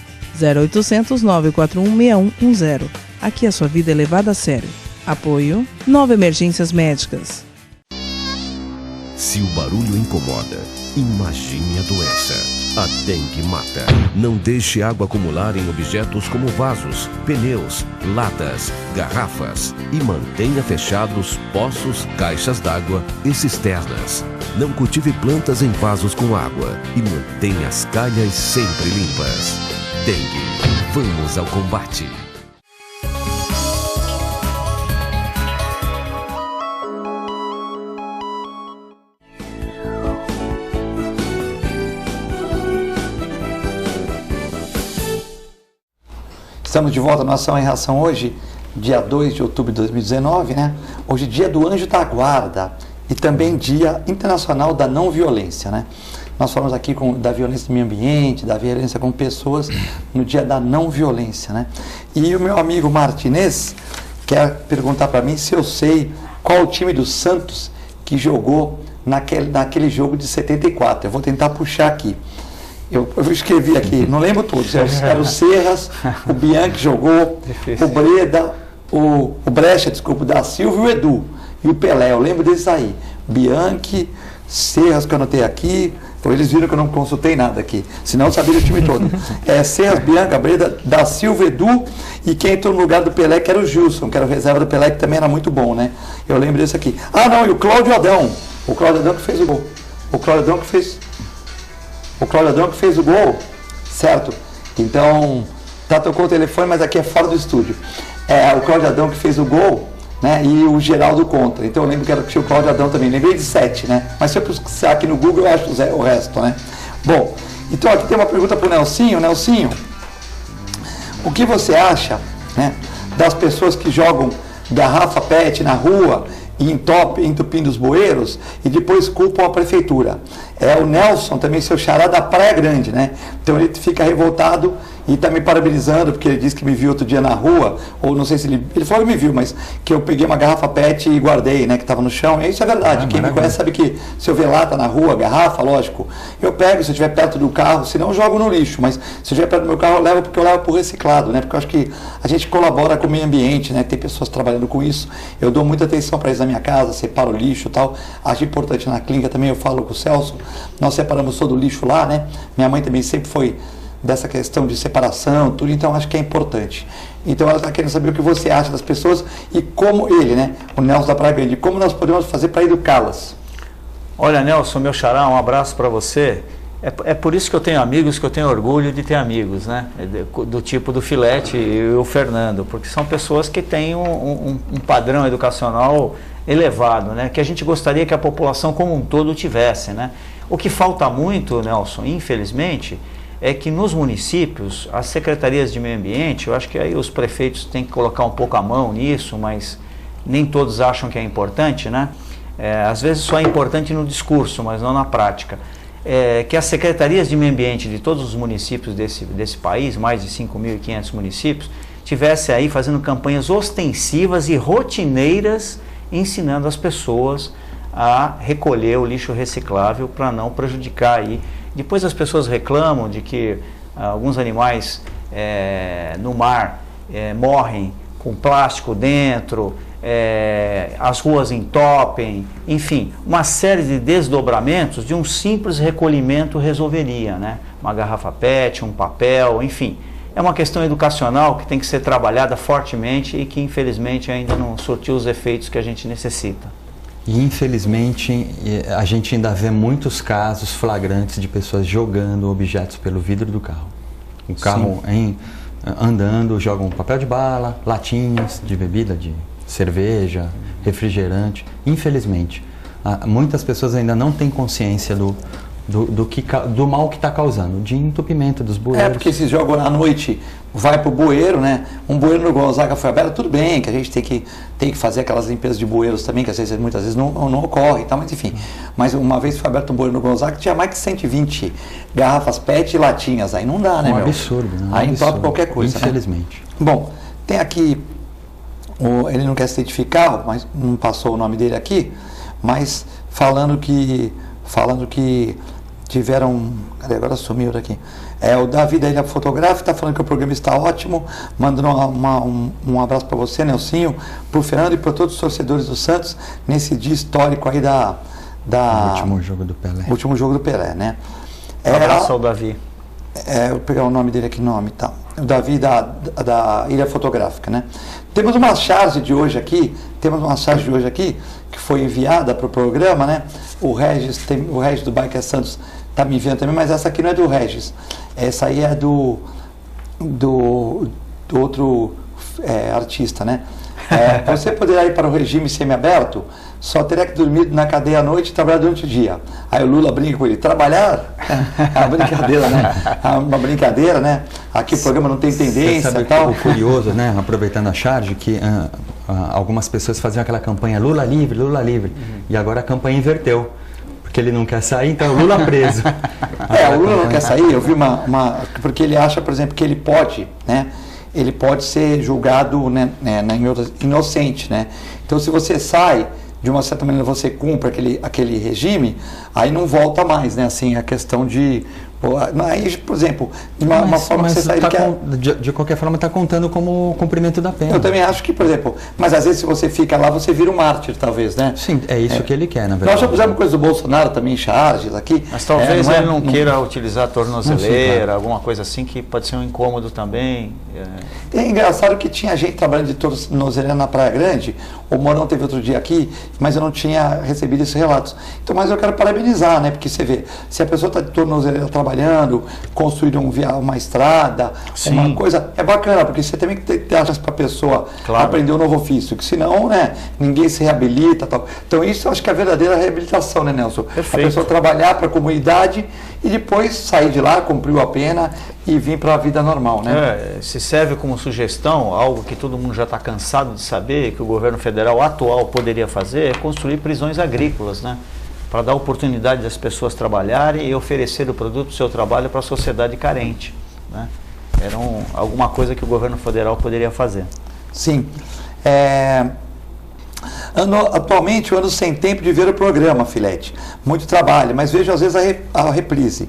0800 941 6110. Aqui a sua vida é levada a sério. Apoio 9 Emergências Médicas. Se o barulho incomoda, imagine a doença. A dengue mata. Não deixe água acumular em objetos como vasos, pneus, latas, garrafas e mantenha fechados poços, caixas d'água e cisternas. Não cultive plantas em vasos com água e mantenha as calhas sempre limpas. dengue. Vamos ao combate. Estamos de volta na Ação e Reação hoje, dia 2 de outubro de 2019, né? Hoje dia do Anjo da Guarda e também dia internacional da não violência, né? Nós falamos aqui da violência no meio ambiente, da violência com pessoas no dia da não violência, né? E o meu amigo Martinez quer perguntar para mim se eu sei qual o time do Santos que jogou naquele jogo de 74. Eu vou tentar puxar aqui. Eu escrevi aqui, não lembro todos. Era o Serras, o Bianchi jogou, difícil. O Breda, o Brecha, desculpa, o da Silva e o Edu. E o Pelé, eu lembro desses aí. Bianchi, Serras, que eu anotei aqui. Então eles viram que eu não consultei nada aqui. Senão eu sabia o time todo. Serras, Bianchi, Breda, da Silva, Edu. E quem entrou no lugar do Pelé, que era o Gilson, que era o reserva do Pelé, que também era muito bom, né? Eu lembro desse aqui. Ah, não, e o Cláudio Adão. O Cláudio Adão que fez o gol. O Cláudio Adão que fez o gol, certo? Então, tocou o telefone, mas aqui é fora do estúdio. O Cláudio Adão que fez o gol, né? E o Geraldo contra. Então eu lembro que era o Cláudio Adão também. Lembrei de 7, né? Mas se eu buscar aqui no Google, eu acho o resto, né? Bom, então aqui tem uma pergunta para o Nelsinho. Nelsinho, o que você acha, né, das pessoas que jogam garrafa PET na rua e entupindo os bueiros e depois culpam a prefeitura? O Nelson também, seu xará da Praia Grande, né? Então ele fica revoltado e está me parabenizando porque ele disse que me viu outro dia na rua, ou não sei se ele falou que me viu, mas que eu peguei uma garrafa PET e guardei, né, que estava no chão. E isso é verdade. Quem me conhece sabe que se eu ver lata na rua, garrafa, lógico, eu pego, se eu estiver perto do carro, se não eu jogo no lixo, mas se eu estiver perto do meu carro eu levo, porque eu levo para o reciclado, né? Porque eu acho que a gente colabora com o meio ambiente, né? Tem pessoas trabalhando com isso. Eu dou muita atenção para isso na minha casa, separo o lixo e tal. Acho importante na clínica também, eu falo com o Celso, nós separamos todo o lixo lá, né? Minha mãe também sempre foi dessa questão de separação, tudo, então acho que é importante. Então ela está querendo saber o que você acha das pessoas e como ele, né, o Nelson da Praia Grande, como nós podemos fazer para educá-las. Olha, Nelson, meu xará, um abraço para você. É por isso que eu tenho amigos, que eu tenho orgulho de ter amigos, né, do tipo do Filete e o Fernando, porque são pessoas que têm um padrão educacional elevado, né, que a gente gostaria que a população como um todo tivesse, né. O que falta muito, Nelson, infelizmente, é que nos municípios, as secretarias de meio ambiente, eu acho que aí os prefeitos têm que colocar um pouco a mão nisso, mas nem todos acham que é importante, né? Às vezes só é importante no discurso, mas não na prática. Que as secretarias de meio ambiente de todos os municípios desse país, mais de 5.500 municípios, tivessem aí fazendo campanhas ostensivas e rotineiras, ensinando as pessoas a recolher o lixo reciclável para não prejudicar aí. Depois as pessoas reclamam de que alguns animais no mar morrem com plástico dentro, as ruas entopem, enfim, uma série de desdobramentos de um simples recolhimento resolveria, né? Uma garrafa PET, um papel, enfim. É uma questão educacional que tem que ser trabalhada fortemente e que infelizmente ainda não surtiu os efeitos que a gente necessita. E infelizmente a gente ainda vê muitos casos flagrantes de pessoas jogando objetos pelo vidro do carro. O carro andando, jogam papel de bala, latinhas de bebida, de cerveja, refrigerante. Infelizmente, muitas pessoas ainda não têm consciência do mal que está causando, de entupimento dos bueiros. Porque se jogam à noite, vai para o bueiro, né? Um bueiro no Gonzaga foi aberto, tudo bem, que a gente tem que fazer aquelas limpezas de bueiros também, que às vezes, muitas vezes não ocorre, tá? Mas enfim. Mas uma vez foi aberto um bueiro no Gonzaga, tinha mais de 120 garrafas PET e latinhas, aí não dá, né, meu? Absurdo, né? Aí entope qualquer coisa, infelizmente. Né? Bom, tem aqui, ele não quer se identificar, mas não passou o nome dele aqui, mas falando que tiveram... Cadê? Agora sumiu daqui. O Davi da Ilha Fotográfica está falando que o programa está ótimo, mandando um abraço para você, Nelsinho, para o Fernando e para todos os torcedores do Santos nesse dia histórico aí o último jogo do Pelé. O último jogo do Pelé, né? Um abraço ao Davi. Eu vou pegar o nome dele aqui, tá? O Davi da Ilha Fotográfica, né? Temos uma charge de hoje aqui, que foi enviada para o programa, né? O Regis do Biker Santos está me enviando também, mas essa aqui não é do Regis. Essa aí é do do outro artista, né? Você poderá ir para o regime semiaberto, só terá que dormir na cadeia à noite e trabalhar durante o dia. Aí o Lula brinca com ele, trabalhar? É uma brincadeira, né? Uma brincadeira, né? Aqui o programa não tem tendência e tal. O curioso, né? Aproveitando a charge, que algumas pessoas faziam aquela campanha Lula livre, Lula livre. E agora a campanha inverteu. Porque ele não quer sair, então o Lula preso. O Lula não quer sair, eu vi porque ele acha, por exemplo, que ele pode, né? Ele pode ser julgado, né, inocente, né? Então, se você sai, de uma certa maneira você cumpre aquele regime, aí não volta mais, né? Assim, a questão de... Aí, por exemplo, de uma forma que você sai... De qualquer forma, está contando como cumprimento da pena. Eu também acho que, por exemplo... Mas às vezes, se você fica lá, você vira um mártir, talvez, né? Sim, é isso que ele quer, na verdade. Nós já fizemos coisa do Bolsonaro também, charges aqui. Mas talvez ele não queira utilizar a tornozeleira, alguma coisa assim, que pode ser um incômodo também. É engraçado que tinha gente trabalhando de tornozeleira na Praia Grande. O Morão teve outro dia aqui, mas eu não tinha recebido esses relatos. Então, mas eu quero parabenizar, né? Porque você vê, se a pessoa está de tornozeleira trabalhando, construir uma estrada, uma coisa, é bacana, porque você também tem que ter a chance para a pessoa aprender um novo ofício, que senão, né, ninguém se reabilita, tal. Então isso eu acho que é a verdadeira reabilitação, né, Nelson? Perfeito. A pessoa trabalhar para a comunidade e depois sair de lá, cumpriu a pena e vir para a vida normal, né? Se serve como sugestão, algo que todo mundo já está cansado de saber, que o governo federal atual poderia fazer, é construir prisões agrícolas, né? Para dar oportunidade das pessoas trabalharem e oferecer o produto do seu trabalho para a sociedade carente, né? Era alguma coisa que o governo federal poderia fazer. Sim. Atualmente eu ando sem tempo de ver o programa, Filete. Muito trabalho, mas vejo às vezes a reprise.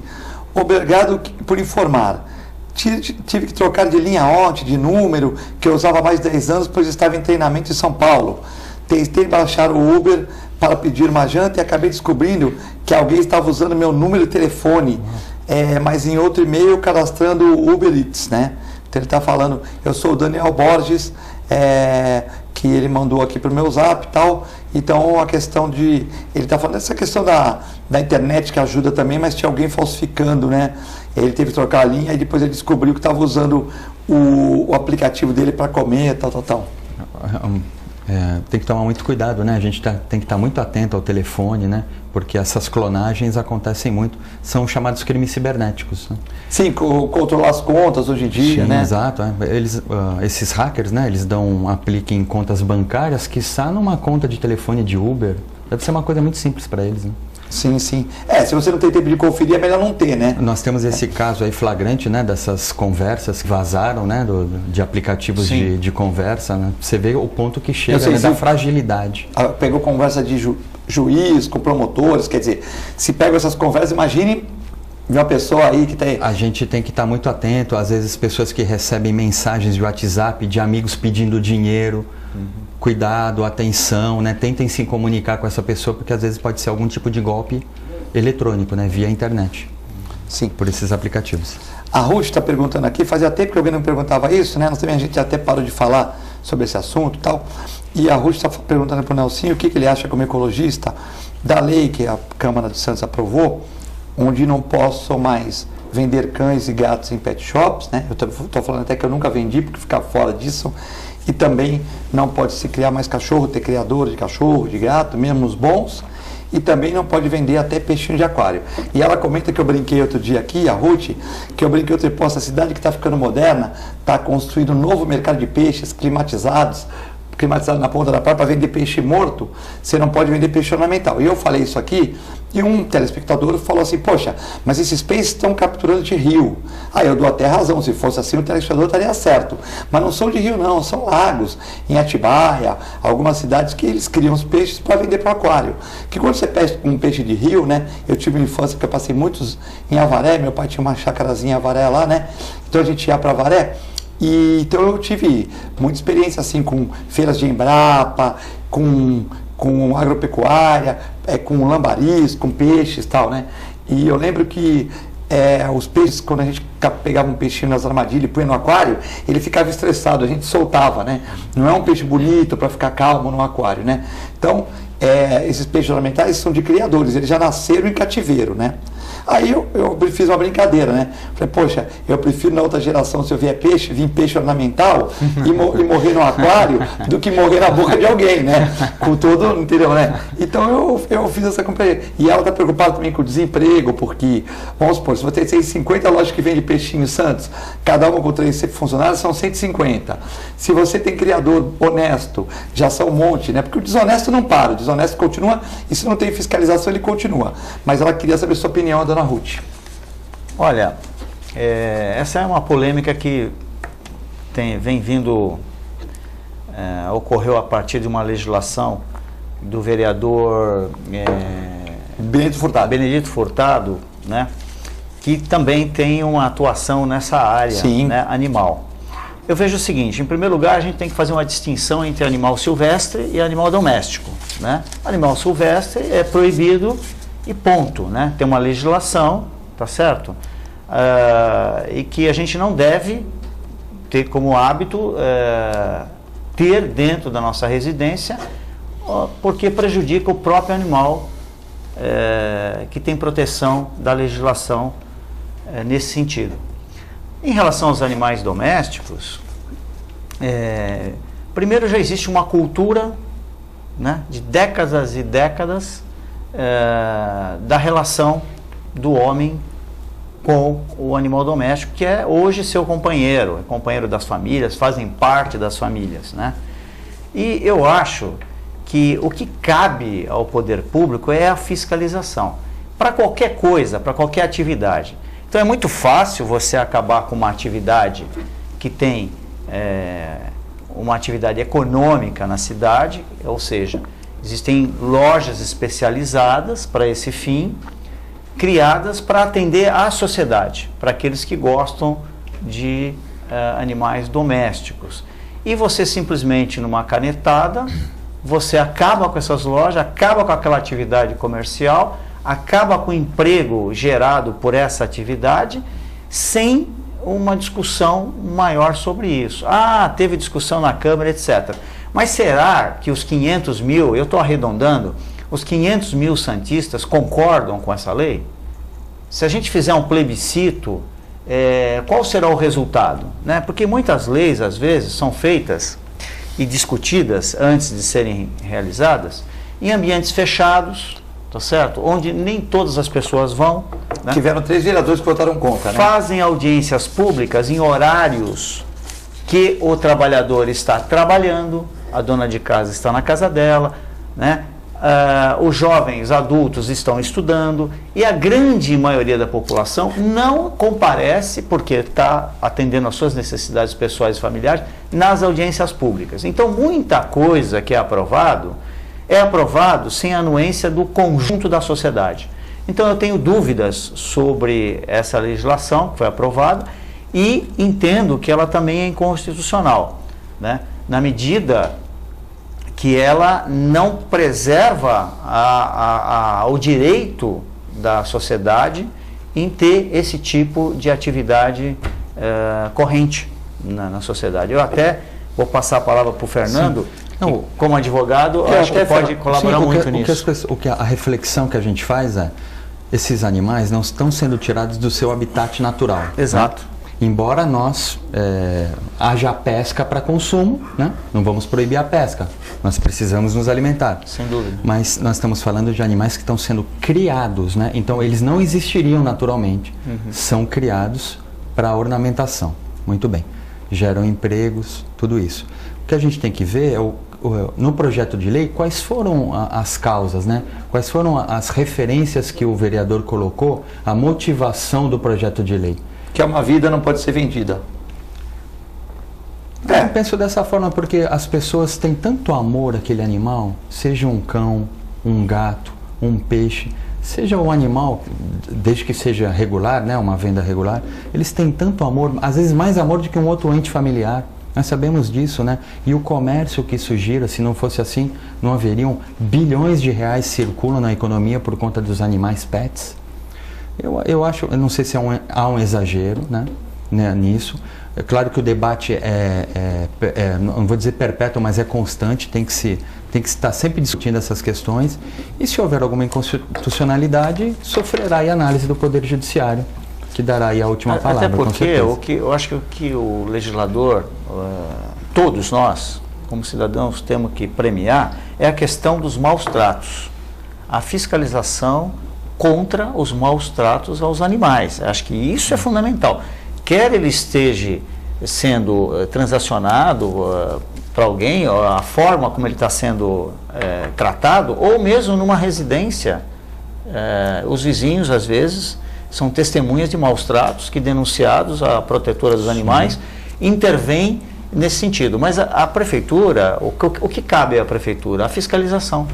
Obrigado por informar. Tive que trocar de linha ontem, de número, que eu usava há mais de 10 anos, pois estava em treinamento em São Paulo. Tentei baixar o Uber para pedir uma janta e acabei descobrindo que alguém estava usando meu número de telefone, mas em outro e-mail cadastrando o Uber Eats, né? Então ele está falando, eu sou o Daniel Borges, que ele mandou aqui para o meu zap e tal. Então a questão de... Ele está falando dessa questão da internet que ajuda também, mas tinha alguém falsificando, né? Ele teve que trocar a linha e depois ele descobriu que estava usando o aplicativo dele para comer, tal. Tem que tomar muito cuidado, né? A gente tem que estar muito atento ao telefone, né? Porque essas clonagens acontecem muito. São chamados crimes cibernéticos, né? Sim, controlar as contas hoje em dia, né? Exato. Esses hackers, né? Eles dão um aplique em contas bancárias que está numa conta de telefone de Uber. Deve ser uma coisa muito simples para eles, né? Sim. Se você não tem tempo de conferir, é melhor não ter, né? Nós temos esse caso aí flagrante, né? Dessas conversas que vazaram, né? De aplicativos de conversa, né? Você vê o ponto que chega, né? Da fragilidade. Pegou conversa de juiz com promotores, quer dizer, se pega essas conversas, imagine de uma pessoa aí que tem... A gente tem que estar muito atento, às vezes pessoas que recebem mensagens de WhatsApp de amigos pedindo dinheiro, cuidado, atenção, né? Tentem se comunicar com essa pessoa, porque às vezes pode ser algum tipo de golpe eletrônico, né? Via internet. Sim. Por esses aplicativos. A Ruth está perguntando aqui, fazia tempo que alguém não perguntava isso, né? A gente até parou de falar sobre esse assunto e tal. E a Ruth está perguntando para o Nelsinho o que ele acha como ecologista da lei que a Câmara de Santos aprovou, onde não posso mais vender cães e gatos em pet shops, né? Eu estou falando até que eu nunca vendi, porque ficar fora disso. E também não pode se criar mais cachorro, ter criador de cachorro, de gato, mesmo os bons. E também não pode vender até peixinho de aquário. E ela comenta que eu brinquei outro dia aqui, a Ruth, que eu brinquei outro dia, pô, essa cidade que está ficando moderna, está construindo um novo mercado de peixes climatizado na ponta da praia para vender peixe morto, você não pode vender peixe ornamental. E eu falei isso aqui, e um telespectador falou assim, poxa, mas esses peixes estão capturando de rio. Aí eu dou até razão, se fosse assim o telespectador estaria certo. Mas não são de rio não, são lagos, em Atibaia, algumas cidades que eles criam os peixes para vender para o aquário. Que quando você pesca um peixe de rio, né, eu tive uma infância que eu passei muitos em Avaré, meu pai tinha uma chácarazinha em Avaré lá, né, então a gente ia para Avaré. E então eu tive muita experiência assim com feiras de Embrapa, com agropecuária, com lambaris, com peixes e tal, né? E eu lembro que os peixes, quando a gente pegava um peixinho nas armadilhas e punha no aquário, ele ficava estressado, a gente soltava, né? Não é um peixe bonito para ficar calmo no aquário, né? Então, esses peixes ornamentais são de criadores, eles já nasceram em cativeiro, né? Aí eu fiz uma brincadeira, né? Falei, poxa, eu prefiro na outra geração, se eu vier peixe, vir peixe ornamental e morrer no aquário, do que morrer na boca de alguém, né? Com todo, entendeu, né? Então eu fiz essa companhia. E ela está preocupada também com o desemprego, porque, vamos supor, se você tem 50 lojas que vendem peixinho em Santos, cada uma com 3 funcionários, são 150. Se você tem criador honesto, já são um monte, né? Porque o desonesto não para, o desonesto continua, e se não tem fiscalização, ele continua. Mas ela queria saber a sua opinião, a dona Ruth. Olha, essa é uma polêmica que vem vindo, ocorreu a partir de uma legislação do vereador Benedito Furtado, né, que também tem uma atuação nessa área, né, animal. Eu vejo o seguinte, em primeiro lugar, a gente tem que fazer uma distinção entre animal silvestre e animal doméstico, né? Animal silvestre é proibido e ponto, né? Tem uma legislação, tá certo? E que a gente não deve ter como hábito ter dentro da nossa residência, porque prejudica o próprio animal que tem proteção da legislação nesse sentido. Em relação aos animais domésticos, primeiro já existe uma cultura, né, de décadas e décadas da relação do homem com o animal doméstico, que é hoje seu companheiro, é companheiro das famílias, fazem parte das famílias, né? E eu acho que o que cabe ao poder público é a fiscalização, para qualquer coisa, para qualquer atividade. Então é muito fácil você acabar com uma atividade que tem uma atividade econômica na cidade, ou seja, existem lojas especializadas para esse fim, criadas para atender à sociedade, para aqueles que gostam de animais domésticos. E você simplesmente, numa canetada, você acaba com essas lojas, acaba com aquela atividade comercial, acaba com o emprego gerado por essa atividade, sem uma discussão maior sobre isso. Teve discussão na Câmara, etc. Mas será que os 500 mil, eu estou arredondando, os 500 mil santistas concordam com essa lei? Se a gente fizer um plebiscito, qual será o resultado? Né? Porque muitas leis, às vezes, são feitas e discutidas antes de serem realizadas em ambientes fechados, tá certo? Onde nem todas as pessoas vão. Né? Tiveram 3 vereadores que votaram contra, né? Fazem audiências públicas em horários que o trabalhador está trabalhando, a dona de casa está na casa dela, né? Os jovens adultos estão estudando e a grande maioria da população não comparece, porque está atendendo às suas necessidades pessoais e familiares, nas audiências públicas. Então, muita coisa que é aprovado sem a anuência do conjunto da sociedade. Então, eu tenho dúvidas sobre essa legislação que foi aprovada e entendo que ela também é inconstitucional, né? Na medida que ela não preserva o direito da sociedade em ter esse tipo de atividade corrente na sociedade. Eu até vou passar a palavra para o Fernando, que, como advogado, acho que pode colaborar muito nisso. A reflexão que a gente faz é, esses animais não estão sendo tirados do seu habitat natural. Exato. Né? Embora haja pesca para consumo, né? Não vamos proibir a pesca, nós precisamos nos alimentar. Sem dúvida. Mas nós estamos falando de animais que estão sendo criados, né? Então eles não existiriam naturalmente, são criados para ornamentação. Muito bem, geram empregos, tudo isso. O que a gente tem que ver é, no projeto de lei, quais foram as causas, né? Quais foram as referências que o vereador colocou, a motivação do projeto de lei. Que uma vida não pode ser vendida. Eu penso dessa forma porque as pessoas têm tanto amor àquele animal, seja um cão, um gato, um peixe, seja um animal, desde que seja regular, né, uma venda regular, eles têm tanto amor, às vezes mais amor do que um outro ente familiar. Nós sabemos disso, né? E o comércio que isso gira, se não fosse assim, não haveriam bilhões de reais circulam na economia por conta dos animais pets. Eu acho, eu não sei se há um exagero, né? né, nisso. É claro que o debate não vou dizer perpétuo, mas é constante, tem que estar sempre discutindo essas questões, e se houver alguma inconstitucionalidade, sofrerá aí a análise do Poder Judiciário, que dará aí a última palavra. Até porque eu acho que o que o legislador, todos nós, como cidadãos, temos que premiar é a questão dos maus tratos, a fiscalização contra os maus tratos aos animais. Acho que isso é fundamental. Quer ele esteja sendo transacionado para alguém, a forma como ele está sendo tratado, ou mesmo numa residência, os vizinhos, às vezes, são testemunhas de maus tratos que, denunciados à protetora dos animais, intervêm nesse sentido. Mas a prefeitura, o que cabe à prefeitura? A fiscalização.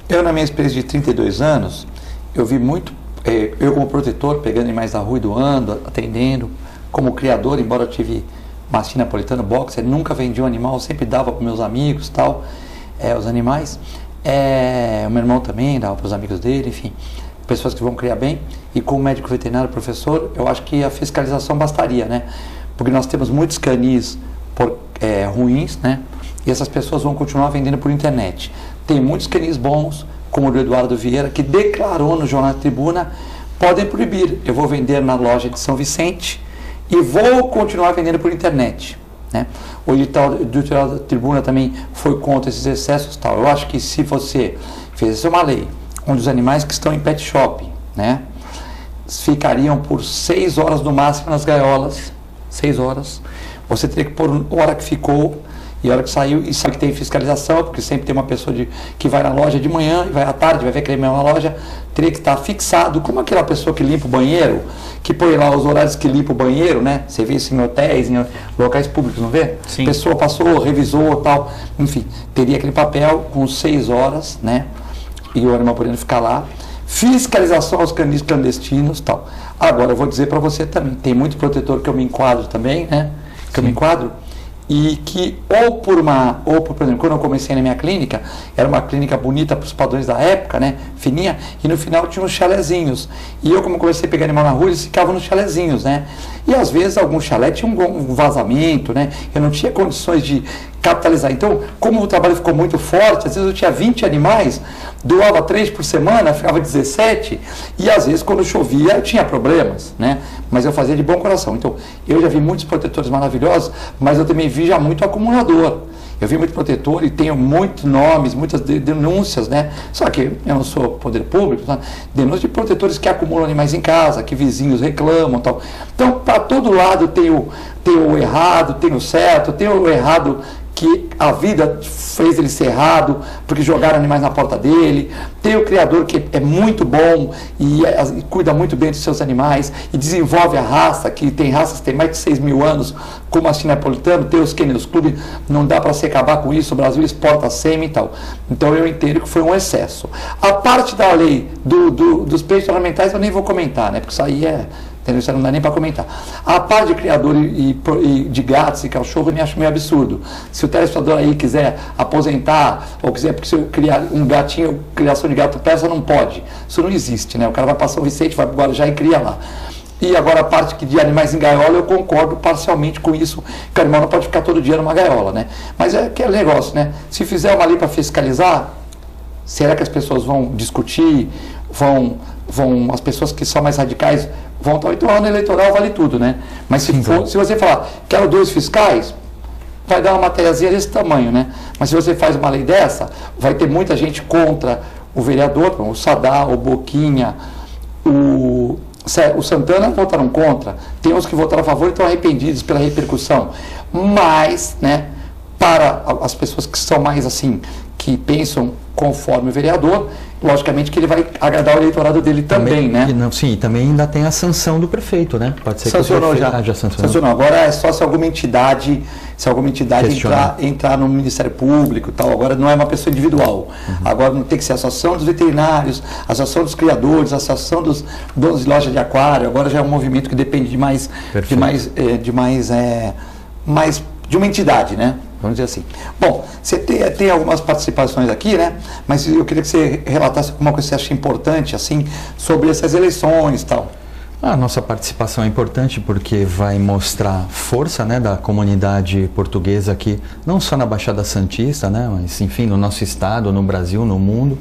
Eu, na minha experiência de 32 anos, eu vi muito, eu como protetor, pegando animais da rua e doando, atendendo, como criador, embora eu tive mastim napolitano, boxer, nunca vendi um animal, sempre dava para meus amigos, tal, os animais. O meu irmão também dava para os amigos dele, enfim, pessoas que vão criar bem. E como médico veterinário, professor, eu acho que a fiscalização bastaria, né? Porque nós temos muitos canis ruins, né? E essas pessoas vão continuar vendendo por internet. Tem muitos canis bons, como o do Eduardo Vieira, que declarou no Jornal da Tribuna, podem proibir. Eu vou vender na loja de São Vicente e vou continuar vendendo por internet, né? O edital do Jornal da Tribuna também foi contra esses excessos, tal. Eu acho que se você fizesse uma lei onde os animais que estão em pet shop, né, ficariam por 6 horas no máximo nas gaiolas, 6 horas, você teria que pôr hora que ficou e a hora que saiu, e sabe que tem fiscalização, porque sempre tem uma pessoa que vai na loja de manhã e vai à tarde, vai ver aquele mesmo na loja, teria que estar fixado, como aquela pessoa que limpa o banheiro, que põe lá os horários que limpa o banheiro, né? Você vê isso em hotéis, em locais públicos, não vê? Sim. A pessoa passou, revisou, tal, enfim, teria aquele papel com 6 horas, né? E o animal podendo ficar lá. Fiscalização aos canis clandestinos, tal. Agora, eu vou dizer para você também, tem muito protetor que eu me enquadro também, né? Que eu me enquadro, e que por exemplo, quando eu comecei na minha clínica, era uma clínica bonita para os padrões da época, né, fininha, e no final tinha uns chalezinhos, e eu, como comecei a pegar animal na rua, eles ficavam nos chalezinhos, né, e às vezes algum chalé tinha um vazamento, né, eu não tinha condições de capitalizar. Então, como o trabalho ficou muito forte, às vezes eu tinha 20 animais, doava 3 por semana, ficava 17, e às vezes quando chovia eu tinha problemas, né? Mas eu fazia de bom coração. Então, eu já vi muitos protetores maravilhosos, mas eu também vi já muito acumulador. Eu vi muito protetor e tenho muitos nomes, muitas denúncias, né? Só que eu não sou poder público, tá? Denúncias de protetores que acumulam animais em casa, que vizinhos reclamam e tal. Então, para todo lado tem o errado, tem o certo, tem o errado que a vida fez ele ser errado, porque jogaram animais na porta dele. Tem o criador que é muito bom e cuida muito bem dos seus animais e desenvolve a raça, que tem raças que tem mais de 6 mil anos, como a napolitano, tem os Kennels Club, não dá para se acabar com isso, o Brasil exporta sêmen e tal. Então eu entendo que foi um excesso. A parte da lei dos peixes ornamentais eu nem vou comentar, né, porque isso aí isso não dá nem para comentar. A parte de criador e de gatos e cachorro eu me acho meio absurdo. Se o telespectador aí quiser aposentar, ou quiser, porque se eu criar um gatinho, criação de gato persa, não pode. Isso não existe, né? O cara vai para São Vicente, vai para o Guarujá e cria lá. E agora a parte de animais em gaiola, eu concordo parcialmente com isso, que o animal não pode ficar todo dia numa gaiola, né? Mas é aquele negócio, né? Se fizer uma lei para fiscalizar, será que as pessoas vão discutir, as pessoas que são mais radicais vão estar, então, ano eleitoral vale tudo, né? Mas se você falar, quero 2 fiscais, vai dar uma matériazinha desse tamanho, né? Mas se você faz uma lei dessa, vai ter muita gente contra o vereador, o Sadá, o Boquinha, o Santana votaram contra, tem uns que votaram a favor e estão arrependidos pela repercussão. Mas, né, para as pessoas que são mais assim, que pensam conforme o vereador, logicamente que ele vai agradar o eleitorado dele também, né? Sim, também ainda tem a sanção do prefeito, né? Pode ser sancionou que já sancionou. Sancionou. Agora é só se alguma entidade entrar no Ministério Público e tal. Agora não é uma pessoa individual. Agora não tem que ser a Associação dos Veterinários, a Associação dos Criadores, a Associação dos donos de loja de aquário. Agora já é um movimento que depende de de uma entidade, né? Vamos dizer assim. Bom, você tem algumas participações aqui, né? Mas eu queria que você relatasse alguma coisa que você acha importante, assim, sobre essas eleições e tal. A nossa participação é importante porque vai mostrar força, né, da comunidade portuguesa aqui, não só na Baixada Santista, né, mas enfim, no nosso estado, no Brasil, no mundo.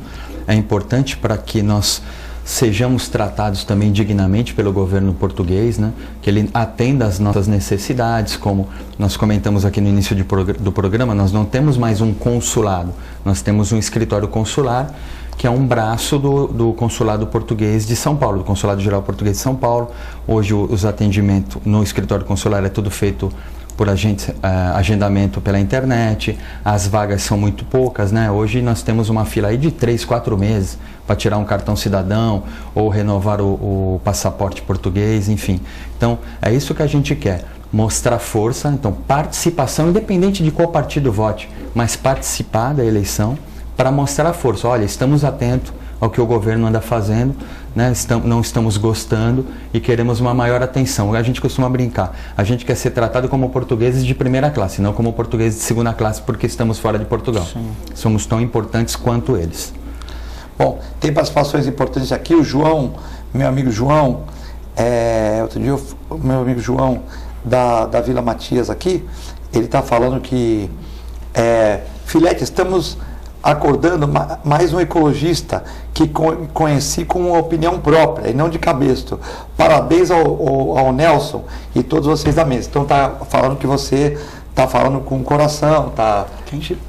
É importante para que nós sejamos tratados também dignamente pelo governo português, né, que ele atenda às nossas necessidades, como nós comentamos aqui no início do programa. Nós não temos mais um consulado, nós temos um escritório consular, que é um braço do Consulado Português de São Paulo, do Consulado Geral Português de São Paulo. Hoje os atendimentos no escritório consular é tudo feito por agendamento pela internet, as vagas são muito poucas, né? Hoje nós temos uma fila aí de 3, 4 meses para tirar um cartão cidadão ou renovar o passaporte português, enfim. Então é isso que a gente quer, mostrar força, então participação, independente de qual partido vote, mas participar da eleição, para mostrar força. Olha, estamos atentos ao que o governo anda fazendo, né? Não estamos gostando e queremos uma maior atenção. A gente costuma brincar, a gente quer ser tratado como portugueses de primeira classe, não como portugueses de segunda classe, porque estamos fora de Portugal. Sim. Somos tão importantes quanto eles. Bom, tem participações importantes aqui. O João, meu amigo João, outro dia o meu amigo João da Vila Matias aqui, ele está falando que Filete, estamos acordando mais um ecologista que conheci com uma opinião própria e não de cabresto. Parabéns ao Nelson e todos vocês da mesa. Então tá falando que você tá falando com o coração, tá?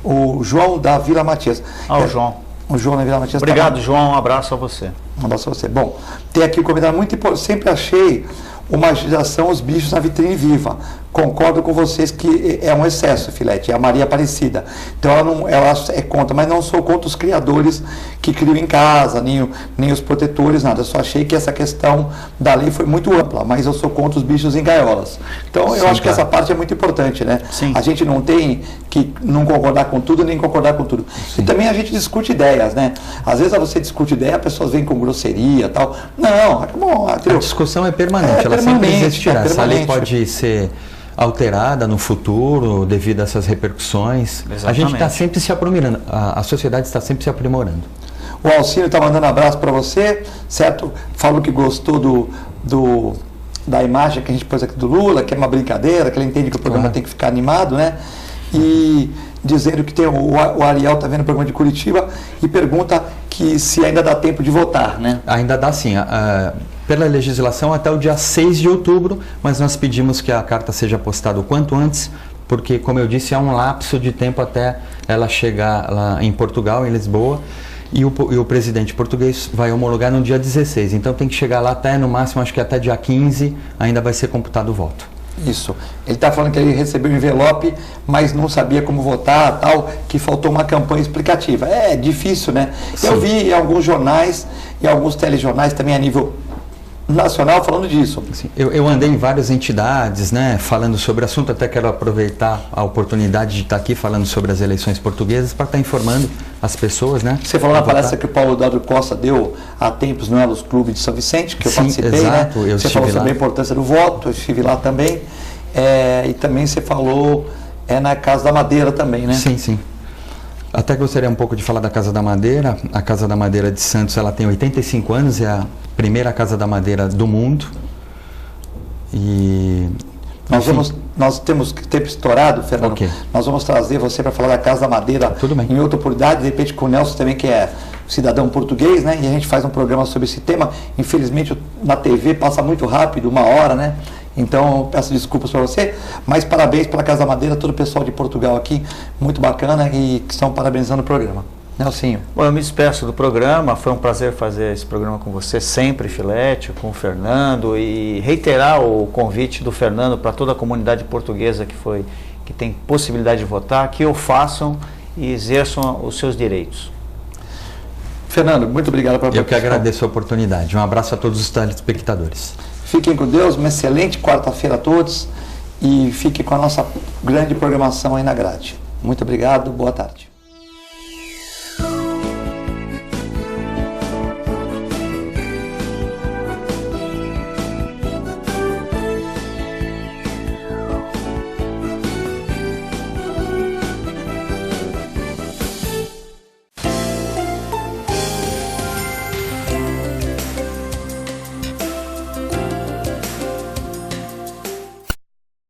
O João da Vila Matias. O João. O João da Vila Matias. Obrigado, João. Um abraço a você. Um abraço a você. Bom, tem aqui um comentário muito importante. Sempre achei uma agitação os bichos na vitrine viva. Concordo com vocês que é um excesso, Filete, é a Maria Aparecida. Então ela é contra, mas não sou contra os criadores que criam em casa, nem os protetores, nada. Eu só achei que essa questão da lei foi muito ampla, mas eu sou contra os bichos em gaiolas. Então eu acho que essa parte é muito importante, né? Sim. A gente não tem que não concordar com tudo, nem concordar com tudo. Sim. E também a gente discute ideias, né? Às vezes você discute ideia, as pessoas vêm com grosseria e tal. Não, a discussão é permanente, ela sempre existirá. Essa lei pode ser alterada no futuro devido a essas repercussões. Exatamente. A gente está sempre se aprimorando, a sociedade está sempre se aprimorando. O Alcino está mandando abraço para você, certo? Falou que gostou da imagem que a gente pôs aqui do Lula, que é uma brincadeira, que ele entende que o programa tem que ficar animado, né? E dizendo que tem o Ariel está vendo o programa de Curitiba e pergunta que se ainda dá tempo de votar, né? Ainda dá sim. Pela legislação até o dia 6 de outubro, mas nós pedimos que a carta seja postada o quanto antes, porque, como eu disse, há um lapso de tempo até ela chegar lá em Portugal, em Lisboa, e o presidente português vai homologar no dia 16, então tem que chegar lá até, no máximo, acho que até dia 15, ainda vai ser computado o voto. Isso. Ele está falando que ele recebeu o envelope, mas não sabia como votar, tal, que faltou uma campanha explicativa. É difícil, né? Sim. Eu vi em alguns jornais e alguns telejornais também a nível nacional falando disso. Eu andei em várias entidades, né, falando sobre o assunto, até quero aproveitar a oportunidade de estar aqui falando sobre as eleições portuguesas para estar informando as pessoas, né. Você falou na palestra que o Paulo Dado Costa deu há tempos, não é, nos clubes de São Vicente, que eu participei, exato, né? Você falou sobre a importância do voto, eu estive lá também, e também você falou na Casa da Madeira também, né? Sim, sim. Até gostaria um pouco de falar da Casa da Madeira. A Casa da Madeira de Santos, ela tem 85 anos, é a primeira Casa da Madeira do mundo. E nós temos tempo estourado, Fernando. Okay. Nós vamos trazer você para falar da Casa da Madeira em outra oportunidade, de repente com o Nelson também, que é cidadão português, né? E a gente faz um programa sobre esse tema. Infelizmente na TV passa muito rápido, 1 hora, né? Então eu peço desculpas para você, mas parabéns pela Casa da Madeira, todo o pessoal de Portugal aqui, muito bacana, e que estão parabenizando o programa. Nelsinho. Bom, eu me despeço do programa, foi um prazer fazer esse programa com você, sempre, Filete, com o Fernando, e reiterar o convite do Fernando para toda a comunidade portuguesa que tem possibilidade de votar, que o façam e exerçam os seus direitos. Fernando, muito obrigado pela participação. Eu que agradeço a oportunidade. Um abraço a todos os telespectadores. Fiquem com Deus, uma excelente quarta-feira a todos e fiquem com a nossa grande programação aí na grade. Muito obrigado, boa tarde.